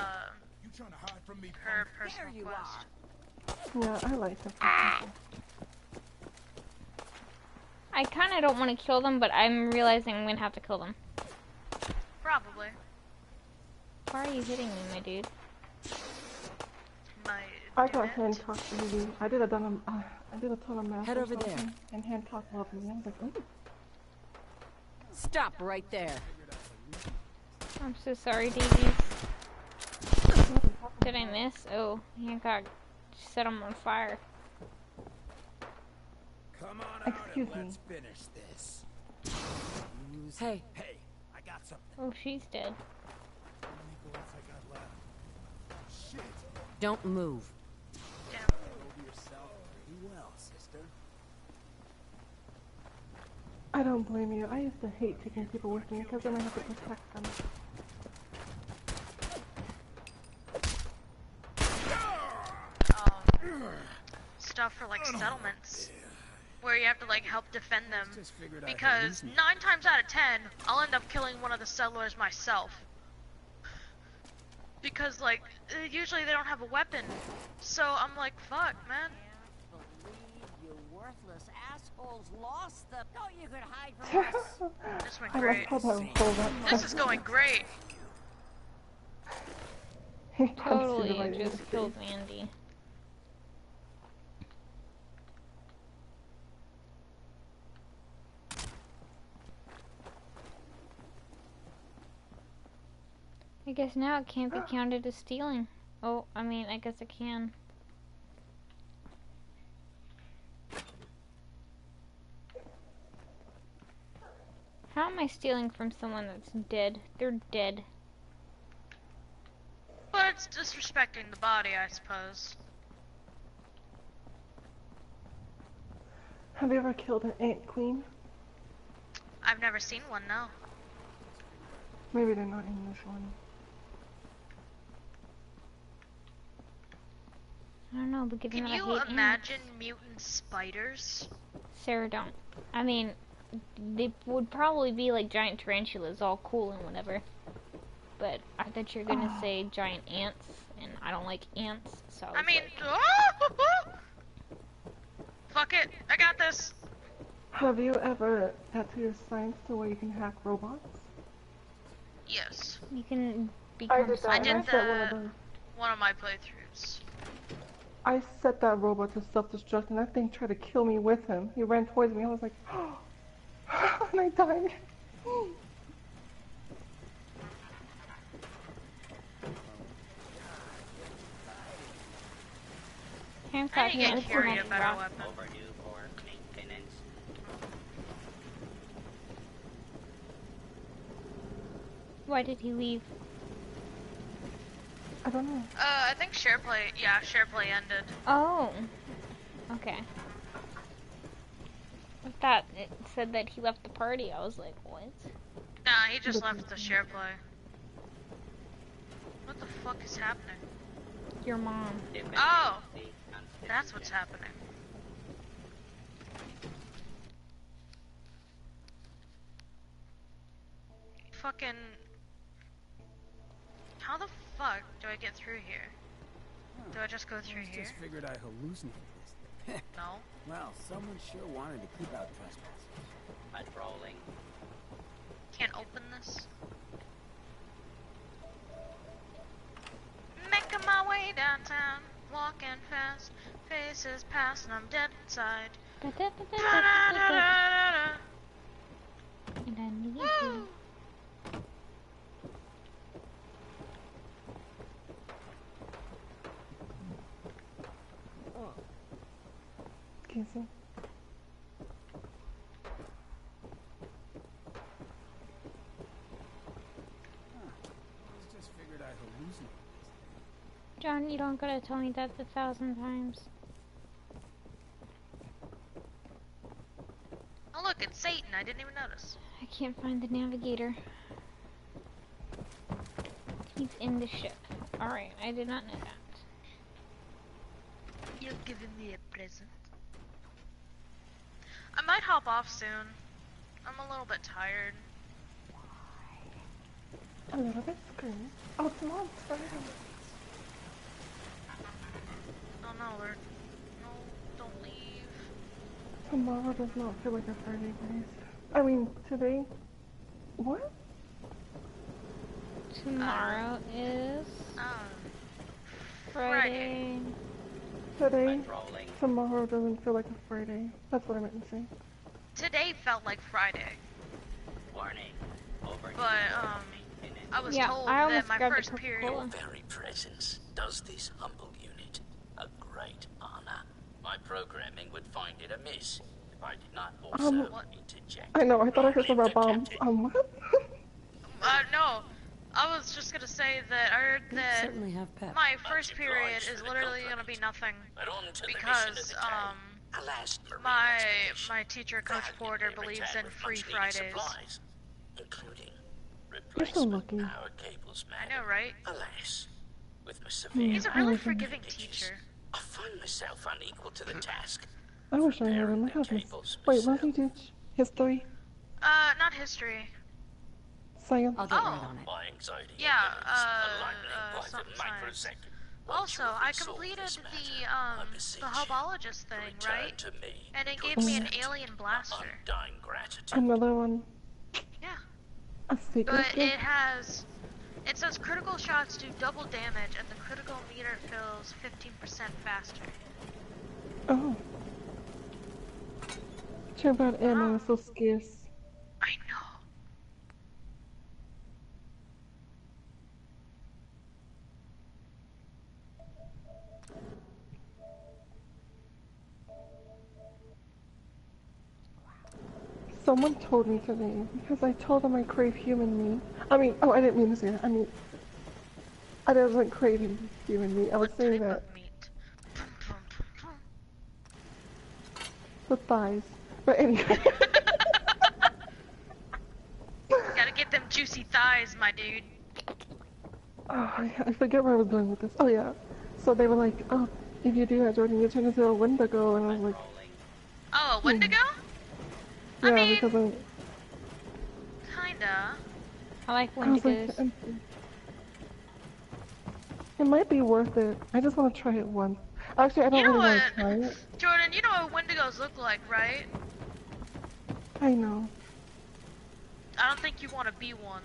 Speaker 6: You trying to hide from me?
Speaker 1: her
Speaker 7: There
Speaker 1: personal
Speaker 7: you
Speaker 1: quest.
Speaker 7: are.
Speaker 2: Yeah, I like him.
Speaker 3: I kinda don't want to kill them, but I'm realizing I'm gonna have to kill them.
Speaker 1: Probably.
Speaker 3: Why are you hitting me, my dude?
Speaker 1: My
Speaker 2: I got
Speaker 1: duet.
Speaker 2: Hancock easy. I did a ton of math.
Speaker 5: Head
Speaker 2: or
Speaker 5: over there.
Speaker 2: something, and Hancock loved me. I was like, ooh.
Speaker 5: Stop right there.
Speaker 3: I'm so sorry, Davies. Did I miss? Oh, Hancock set him on fire.
Speaker 6: Come on out
Speaker 2: Excuse
Speaker 6: and
Speaker 2: me.
Speaker 6: let's finish this. Use-
Speaker 5: Hey.
Speaker 6: Hey, I got something.
Speaker 3: Oh, she's dead.
Speaker 6: How many bullets I got left? Shit.
Speaker 5: Don't move.
Speaker 1: Damn.
Speaker 6: Hold yourself pretty well, sister.
Speaker 2: I don't blame you. I used to hate taking people with me because then I have to protect them.
Speaker 1: Stuff for like settlements where you have to like help defend them,
Speaker 6: Just figured I'd
Speaker 1: because
Speaker 6: hallucinate.
Speaker 1: 9 times out of 10 I'll end up killing one of the settlers myself, because like usually they don't have a weapon, so I'm like, fuck, man.
Speaker 7: Believe you worthless assholes lost the. No, you could hide from us.
Speaker 1: This went
Speaker 2: I
Speaker 1: great.
Speaker 2: love how that whole that
Speaker 1: This is going great.
Speaker 2: He punched you
Speaker 3: Totally
Speaker 2: right in the
Speaker 3: just
Speaker 2: face.
Speaker 3: killed Mandy. I guess now it can't be counted as stealing. Oh, I mean, I guess it can. How am I stealing from someone that's dead? They're dead.
Speaker 1: But it's disrespecting the body, I suppose.
Speaker 2: Have you ever killed an ant queen?
Speaker 1: I've never seen one, no.
Speaker 2: Maybe they're not in this one.
Speaker 3: I don't know, but given
Speaker 1: Can
Speaker 3: that I
Speaker 1: you
Speaker 3: hate ants,
Speaker 1: imagine mutant spiders?
Speaker 3: Sarah, don't. I mean, they would probably be like giant tarantulas, all cool and whatever. But I thought you were gonna say giant ants, and I don't like ants, so
Speaker 1: I mean,
Speaker 3: like,
Speaker 1: fuck it, I got this.
Speaker 2: Have you ever got to your science to where you can hack robots?
Speaker 1: Yes,
Speaker 3: you can
Speaker 2: I
Speaker 3: become
Speaker 2: did that.
Speaker 1: I
Speaker 2: and
Speaker 1: did
Speaker 2: I set one of
Speaker 1: the-
Speaker 2: them.
Speaker 1: one of my playthroughs.
Speaker 2: I set that robot to self-destruct, and that thing tried to kill me with him. He ran towards me. I was like, and I died.
Speaker 3: Hancock.
Speaker 1: I need to
Speaker 2: Yeah,
Speaker 1: get
Speaker 2: it's
Speaker 1: Curie a
Speaker 2: not
Speaker 1: better
Speaker 2: rough.
Speaker 1: weapon.
Speaker 9: Overdue for maintenance.
Speaker 3: Why did he leave?
Speaker 2: I don't know.
Speaker 1: I think SharePlay, yeah, SharePlay ended.
Speaker 3: Oh, okay. I thought it said that he left the party. I was like, what?
Speaker 1: Nah, he just left the SharePlay. What the fuck is happening?
Speaker 3: Your mom.
Speaker 1: Oh, that's what's happening. Fucking... How the fuck do I get through here? Do I just go through here?
Speaker 6: Just figured I hallucinated this.
Speaker 1: No.
Speaker 6: Well, someone sure wanted to keep out trespassers.
Speaker 9: Patrolling.
Speaker 1: Can't open this. Making my way downtown, walking fast, faces pass and I'm dead inside.
Speaker 3: And I need
Speaker 1: Woo!
Speaker 3: you.
Speaker 2: Casey.
Speaker 6: Just figured I hallucinated this.
Speaker 3: John, you don't gotta tell me that 1,000 times.
Speaker 1: Oh look, it's Satan, I didn't even notice.
Speaker 3: I can't find the navigator. He's in the ship. Alright, I did not know that.
Speaker 1: You're giving me a present. I might hop off soon. I'm a little bit tired.
Speaker 2: A little bit screwy. Oh, come on, Friday.
Speaker 1: Oh no, Lord. No, don't leave.
Speaker 2: Tomorrow does not feel like a Friday, guys. I mean, today. What?
Speaker 3: Tomorrow is Friday.
Speaker 2: Today.
Speaker 9: Patrolling.
Speaker 2: Tomorrow doesn't feel like a Friday. That's what I meant to say.
Speaker 1: Today felt like Friday.
Speaker 9: Warning. Overdue
Speaker 1: But,
Speaker 9: for maintenance.
Speaker 1: I was
Speaker 3: Yeah,
Speaker 1: told
Speaker 3: I
Speaker 1: that
Speaker 3: almost
Speaker 1: my
Speaker 3: grabbed
Speaker 1: first
Speaker 3: a
Speaker 1: period...
Speaker 3: Coca-Cola.
Speaker 10: Very presence does this humble unit a great honor. My programming would find it amiss if I did not also interject.
Speaker 2: I know, I thought I heard
Speaker 10: Long
Speaker 2: something
Speaker 10: live
Speaker 2: about
Speaker 10: the
Speaker 2: bombs.
Speaker 10: captain.
Speaker 2: What?
Speaker 1: no. I was just gonna say that I heard
Speaker 5: We
Speaker 1: that
Speaker 5: certainly have pets.
Speaker 1: my first
Speaker 10: Much
Speaker 1: period
Speaker 10: obliged
Speaker 1: is
Speaker 10: for the
Speaker 1: literally gonna be
Speaker 10: compliment.
Speaker 1: nothing
Speaker 10: But on to the mission of
Speaker 1: because,
Speaker 10: the day. Alas, Marine
Speaker 1: my
Speaker 10: expedition
Speaker 1: teacher, Coach
Speaker 10: valued
Speaker 1: Porter,
Speaker 10: every
Speaker 1: believes
Speaker 10: tab
Speaker 1: in
Speaker 10: of
Speaker 1: free
Speaker 10: much-needed
Speaker 1: Fridays.
Speaker 10: supplies, including
Speaker 2: You're so
Speaker 10: replacement
Speaker 2: lucky.
Speaker 10: power cables,
Speaker 1: I
Speaker 10: madam.
Speaker 1: know, right?
Speaker 10: Alas, with my severe
Speaker 1: He's a
Speaker 2: I
Speaker 1: really
Speaker 2: like him.
Speaker 1: forgiving
Speaker 10: bandages,
Speaker 1: teacher.
Speaker 10: I find myself unequal to the task.
Speaker 2: I wish I had him. I have his. Wait, what did he teach? History?
Speaker 1: Not history.
Speaker 2: Science?
Speaker 5: I'll get
Speaker 1: Oh.
Speaker 5: right on it.
Speaker 10: My anxiety
Speaker 1: Yeah,
Speaker 10: a lightning by
Speaker 1: something
Speaker 10: the
Speaker 1: science.
Speaker 10: microsecond.
Speaker 1: Also,
Speaker 10: Once you
Speaker 1: I
Speaker 10: have solved
Speaker 1: completed
Speaker 10: this matter,
Speaker 1: the
Speaker 10: I beseech
Speaker 1: the Hubbologist thing,
Speaker 10: return
Speaker 1: right?
Speaker 10: to me
Speaker 1: And it
Speaker 10: to
Speaker 1: gave me an
Speaker 10: accept
Speaker 1: alien
Speaker 10: my
Speaker 1: blaster.
Speaker 10: undying gratitude.
Speaker 2: Another one.
Speaker 1: Yeah.
Speaker 2: A secret
Speaker 1: But
Speaker 2: gift?
Speaker 1: it says critical shots do double damage and the critical meter fills 15% faster.
Speaker 2: Oh. Too bad ammo is so scarce.
Speaker 1: I know.
Speaker 2: Someone told me today, because I told them I crave human meat. I mean, oh, I didn't mean to say that. I mean, I wasn't craving human meat. I was
Speaker 1: What
Speaker 2: saying
Speaker 1: type
Speaker 2: that
Speaker 1: of meat?
Speaker 2: the thighs. But anyway.
Speaker 1: Gotta get them juicy thighs, my dude.
Speaker 2: Oh, I forget where I was going with this. Oh, yeah. So they were like, oh, if you do that, Jordan, you turn into a Wendigo. And I was like,
Speaker 1: Oh, a Wendigo? I
Speaker 2: Yeah,
Speaker 1: mean,
Speaker 2: because
Speaker 3: I
Speaker 1: kinda.
Speaker 3: like
Speaker 2: I was like,
Speaker 3: Wendigos.
Speaker 2: it might be worth it. I just want to try it once. Actually, I don't
Speaker 1: You know
Speaker 2: really want
Speaker 1: what,
Speaker 2: to try it.
Speaker 1: Jordan? You know what Wendigos look like, right?
Speaker 2: I know.
Speaker 1: I don't think you want to be one.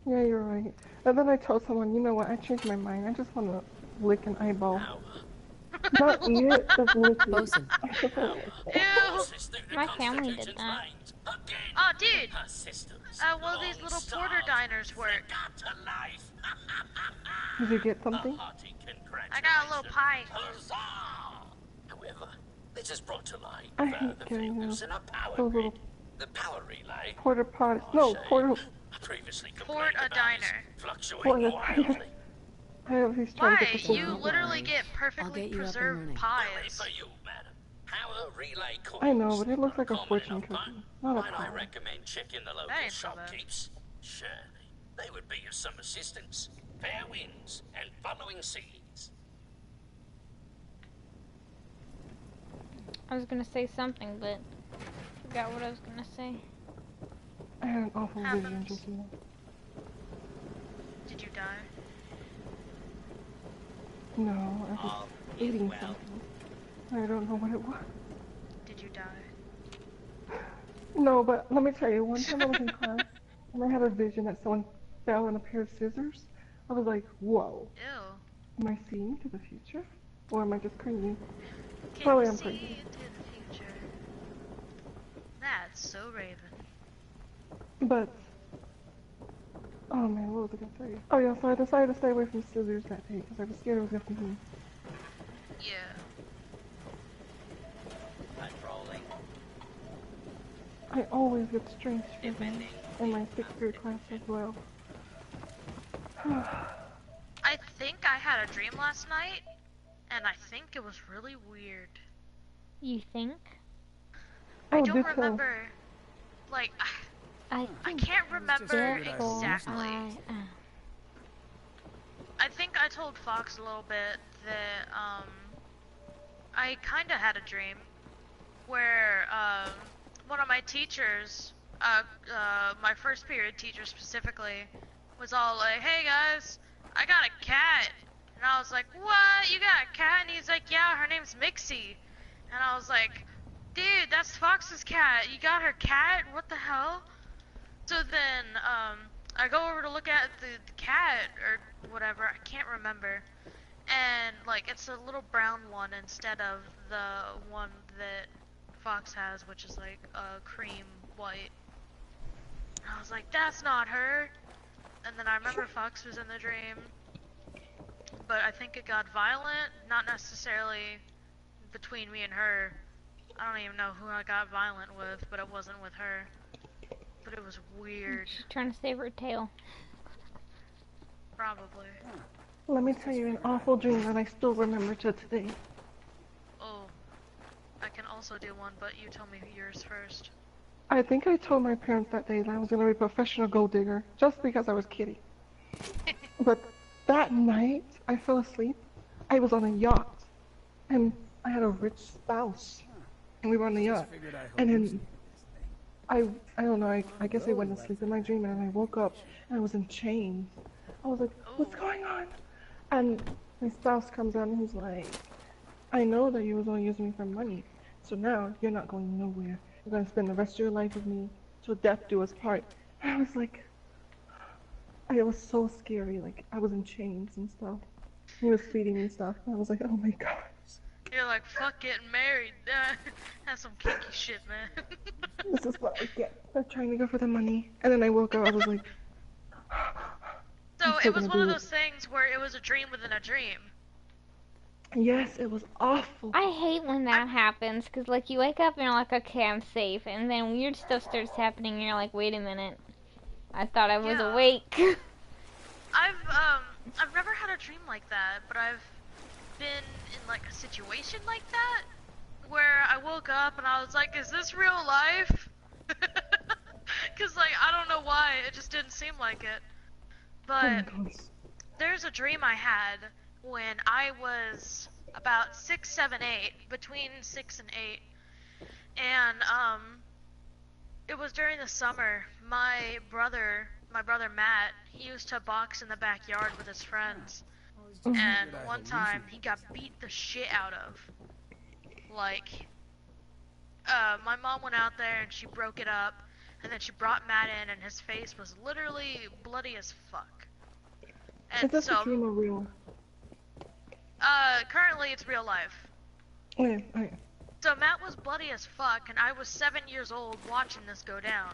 Speaker 2: Yeah, you're right. And then I told someone, you know what? I changed my mind. I just want to lick an eyeball. Not eat it, just lick it.
Speaker 5: Bosun.
Speaker 1: Ew.
Speaker 3: My family did that.
Speaker 1: Oh, dude. Well, these little porter diners work.
Speaker 2: Did you get something?
Speaker 1: I got a little pie.
Speaker 10: However, this has brought to light
Speaker 2: I hate
Speaker 10: the
Speaker 2: getting
Speaker 10: failures in a power
Speaker 2: those little
Speaker 10: grid. The power relay
Speaker 2: porter potties. No, porter.
Speaker 10: previously
Speaker 1: Port a diner.
Speaker 10: fluctuating wildly.
Speaker 2: I always try to
Speaker 1: Why?
Speaker 2: get the
Speaker 1: You
Speaker 2: porter.
Speaker 1: literally get
Speaker 5: I'll
Speaker 1: perfectly
Speaker 5: get you up and
Speaker 1: preserved
Speaker 5: running.
Speaker 1: pies.
Speaker 10: For you, madam. Power relay coils.
Speaker 2: I know, but it looks like a
Speaker 10: Common
Speaker 2: fortune
Speaker 10: enough,
Speaker 2: cookie.
Speaker 10: but
Speaker 2: Not a
Speaker 10: might I
Speaker 2: pie.
Speaker 10: recommend checking the local
Speaker 1: That ain't so bad.
Speaker 10: shopkeepers? Surely, they would be of some assistance. Fair winds and following seas.
Speaker 3: I was gonna say something, but forgot what I was gonna say.
Speaker 2: I had an awful vision
Speaker 1: Happens.
Speaker 2: just now.
Speaker 1: Did you die?
Speaker 2: No, I was
Speaker 9: All
Speaker 2: eating
Speaker 9: well.
Speaker 2: something. I don't know what it was.
Speaker 1: Did you die?
Speaker 2: No, but let me tell you, one time I was in class and I had a vision that someone fell on a pair of scissors. I was like, whoa,
Speaker 1: Ew.
Speaker 2: am I seeing into the future? Or am I just crazy?
Speaker 1: Can
Speaker 2: Probably
Speaker 1: you
Speaker 2: I'm
Speaker 1: see
Speaker 2: crazy.
Speaker 1: into the future? That's so Raven.
Speaker 2: But, oh man, what was I gonna tell you? Oh yeah, so I decided to stay away from scissors that day because I was scared it was gonna be me.
Speaker 1: Yeah.
Speaker 9: Patrolling.
Speaker 2: I always get strange visions
Speaker 9: Defending.
Speaker 2: in my 6th grade class as well.
Speaker 1: I think I had a dream last night, and I think it was really weird.
Speaker 3: You think?
Speaker 1: I
Speaker 2: Oh,
Speaker 1: don't
Speaker 2: do tell.
Speaker 1: remember, like,
Speaker 3: I
Speaker 1: I
Speaker 3: think
Speaker 1: can't remember
Speaker 3: therefore
Speaker 1: exactly.
Speaker 3: I am.
Speaker 1: I think I told Fox a little bit that, I kinda had a dream where, one of my teachers, my first period teacher specifically, was all like, hey guys, I got a cat. And I was like, what? You got a cat? And he's like, yeah, her name's Mixie. And I was like, dude, that's Fox's cat. You got her cat? What the hell? So then, I go over to look at the cat, or whatever, I can't remember. And, like, it's a little brown one instead of the one that Fox has, which is, like, cream white. And I was like, that's not her. And then I remember Fox was in the dream. But I think it got violent, not necessarily between me and her. I don't even know who I got violent with, but it wasn't with her. But it was weird.
Speaker 3: She's trying to save her tail.
Speaker 1: Probably.
Speaker 2: Let me tell you an awful dream that I still remember to today.
Speaker 1: Oh, I can also do one, but you tell me yours first.
Speaker 2: I think I told my parents that day that I was gonna be a professional gold digger, just because I was kidding. But that night, I fell asleep. I was on a yacht, and I had a rich spouse, and we were on the yacht. And then I don't know. I guess I went to sleep in my dream, and then I woke up and I was in chains. I was like, what's going on? And my spouse comes out and he's like, I know that you was only using me for money, so now you're not going nowhere. You're gonna spend the rest of your life with me till death do us part. And I was like, it was so scary. Like I was in chains and stuff. He was feeding me stuff. And I was like, oh my gosh.
Speaker 1: You're like, fuck getting married. That's some kinky shit, man.
Speaker 2: This is what I get for trying to go for the money. And then I woke up. I was like,
Speaker 1: So
Speaker 2: I'm still
Speaker 1: it was
Speaker 2: gonna
Speaker 1: one of
Speaker 2: do
Speaker 1: those things where it was a dream within a dream.
Speaker 2: yes, it was awful.
Speaker 3: I hate when that happens, because, like, you wake up and you're like, okay, I'm safe, and then weird stuff starts happening, and you're like, wait a minute. I thought I was
Speaker 1: Yeah.
Speaker 3: awake.
Speaker 1: I've never had a dream like that, but I've been in, like, a situation like that, where I woke up and I was like, is this real life? Because, like, I don't know why, it just didn't seem like it. But there's a dream I had when I was about 6, 7, 8, between 6 and 8, and it was during the summer. My brother Matt, he used to box in the backyard with his friends. And one time he got beat the shit out of. Like, my mom went out there and she broke it up, and then she brought Matt in, and his face was literally bloody as fuck. And
Speaker 2: Is this
Speaker 1: so,
Speaker 2: a dream or real?
Speaker 1: currently it's real life.
Speaker 2: Okay, okay.
Speaker 1: So Matt was bloody as fuck, and I was 7 years old watching this go down.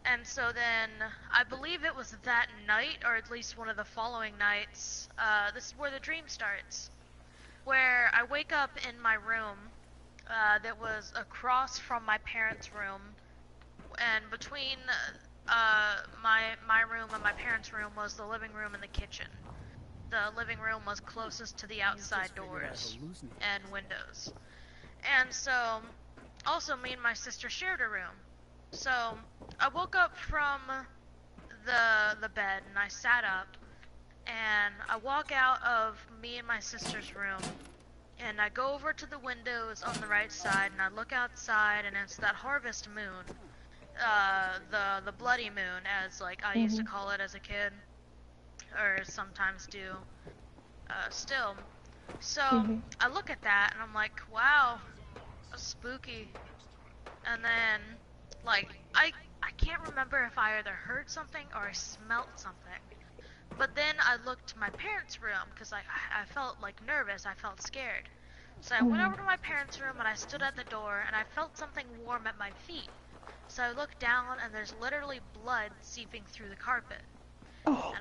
Speaker 1: And so then, I believe it was that night, or at least one of the following nights, this is where the dream starts. Where I wake up in my room, that was across from my parents' room, and between, my room and my parents' room was the living room and the kitchen. The living room was closest to the outside doors and windows. And so, also me and my sister shared a room. So, I woke up from the bed and I sat up, and I walk out of me and my sister's room, and I go over to the windows on the right side, and I look outside, and it's that harvest moon, the bloody moon, as like I used to call it as a kid, or sometimes do, still. So, I look at that, and I'm like, wow, that's spooky. And then, like, I can't remember if I either heard something or I smelt something. But then I looked to my parents' room, because I felt, like, nervous, I felt scared. So I went over to my parents' room, and I stood at the door, and I felt something warm at my feet. So I looked down, and there's literally blood seeping through the carpet.
Speaker 2: Oh,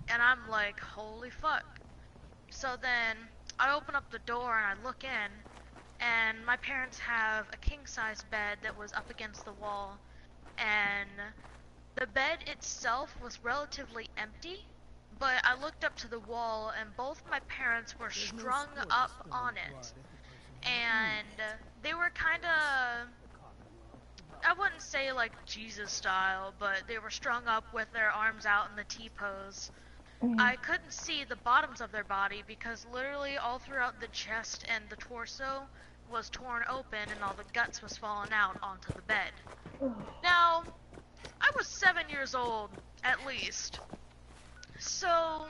Speaker 1: and I'm like, holy fuck. So then, I open up the door, and I look in, and my parents have a king-size bed that was up against the wall, and the bed itself was relatively empty, but I looked up to the wall, and both my parents were strung up on it, and they were kinda, I wouldn't say like Jesus style, but they were strung up with their arms out in the T-pose. I couldn't see the bottoms of their body because literally all throughout the chest and the torso was torn open and all the guts was falling out onto the bed. Now, I was 7 years old, at least. So,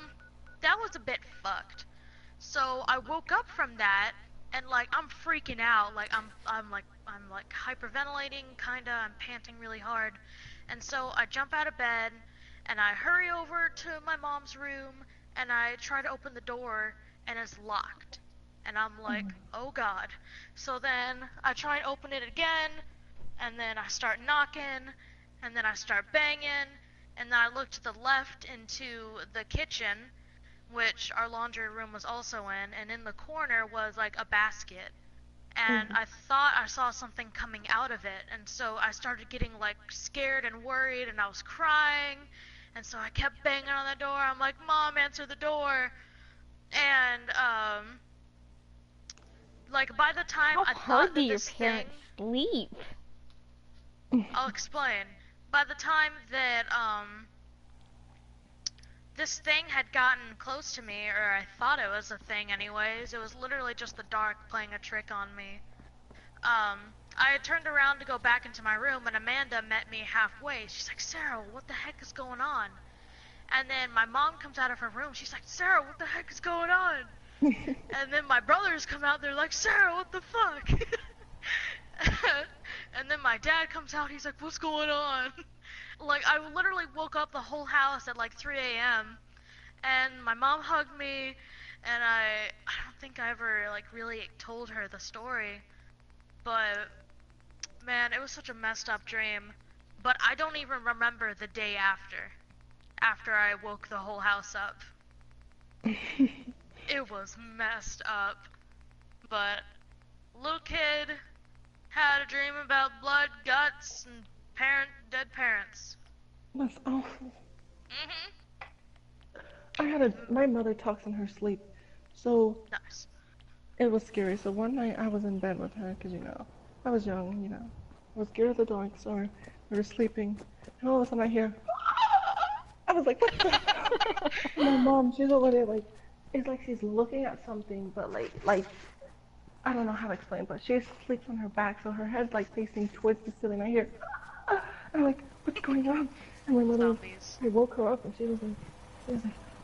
Speaker 1: that was a bit fucked. So, I woke up from that, and like, I'm freaking out, like, I'm hyperventilating, kinda, I'm panting really hard. And so, I jump out of bed, and I hurry over to my mom's room, and I try to open the door, and it's locked. And I'm like, oh god. So then, I try and open it again, and then I start knocking, and then I start banging, and then I look to the left into the kitchen, which our laundry room was also in, and in the corner was like a basket. And I thought I saw something coming out of it, and so I started getting like scared and worried, and I was crying, and so I kept banging on the door. I'm like, Mom, answer the door. And like by the time I thought that this thing,
Speaker 3: sleep?
Speaker 1: I'll explain. By the time that this thing had gotten close to me, or I thought it was a thing anyways, it was literally just the dark playing a trick on me. I had turned around to go back into my room, and Amanda met me halfway. She's like, Sarah, what the heck is going on? And then my mom comes out of her room. She's like, Sarah, what the heck is going on? And then my brothers come out. They're like, Sarah, what the fuck? And then my dad comes out. He's like, what's going on? Like, I literally woke up the whole house at like 3 a.m. And my mom hugged me. And I don't think I ever like really told her the story. But man, it was such a messed up dream. But I don't even remember the day after I woke the whole house up. It was messed up. But little kid had a dream about blood, guts, and dead parents.
Speaker 2: That's awful. My mother talks in her sleep, so
Speaker 1: nice.
Speaker 2: It was scary. So one night I was in bed with her, because, you know, I was young, you know. I was scared of the dark, so we were sleeping, and all of a sudden I hear, I was like, what the My mom, she's over there, like, it's like she's looking at something, but like, I don't know how to explain, but she sleeps on her back, so her head's like facing towards the ceiling. I hear, ah! I'm like, what's going on? And my mother,
Speaker 1: Zombies.
Speaker 2: I woke her up, and she was like,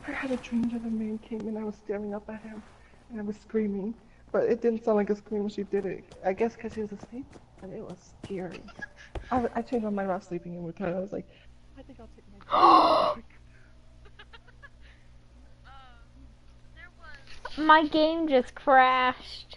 Speaker 2: I had a dream that a man came and I was staring up at him, and I was screaming, but it didn't sound like a scream when she did it. I guess because she was asleep, and it was scary. I changed my mind about sleeping in with her. I was like, I think I'll take my break.
Speaker 1: There was.
Speaker 3: My game just crashed.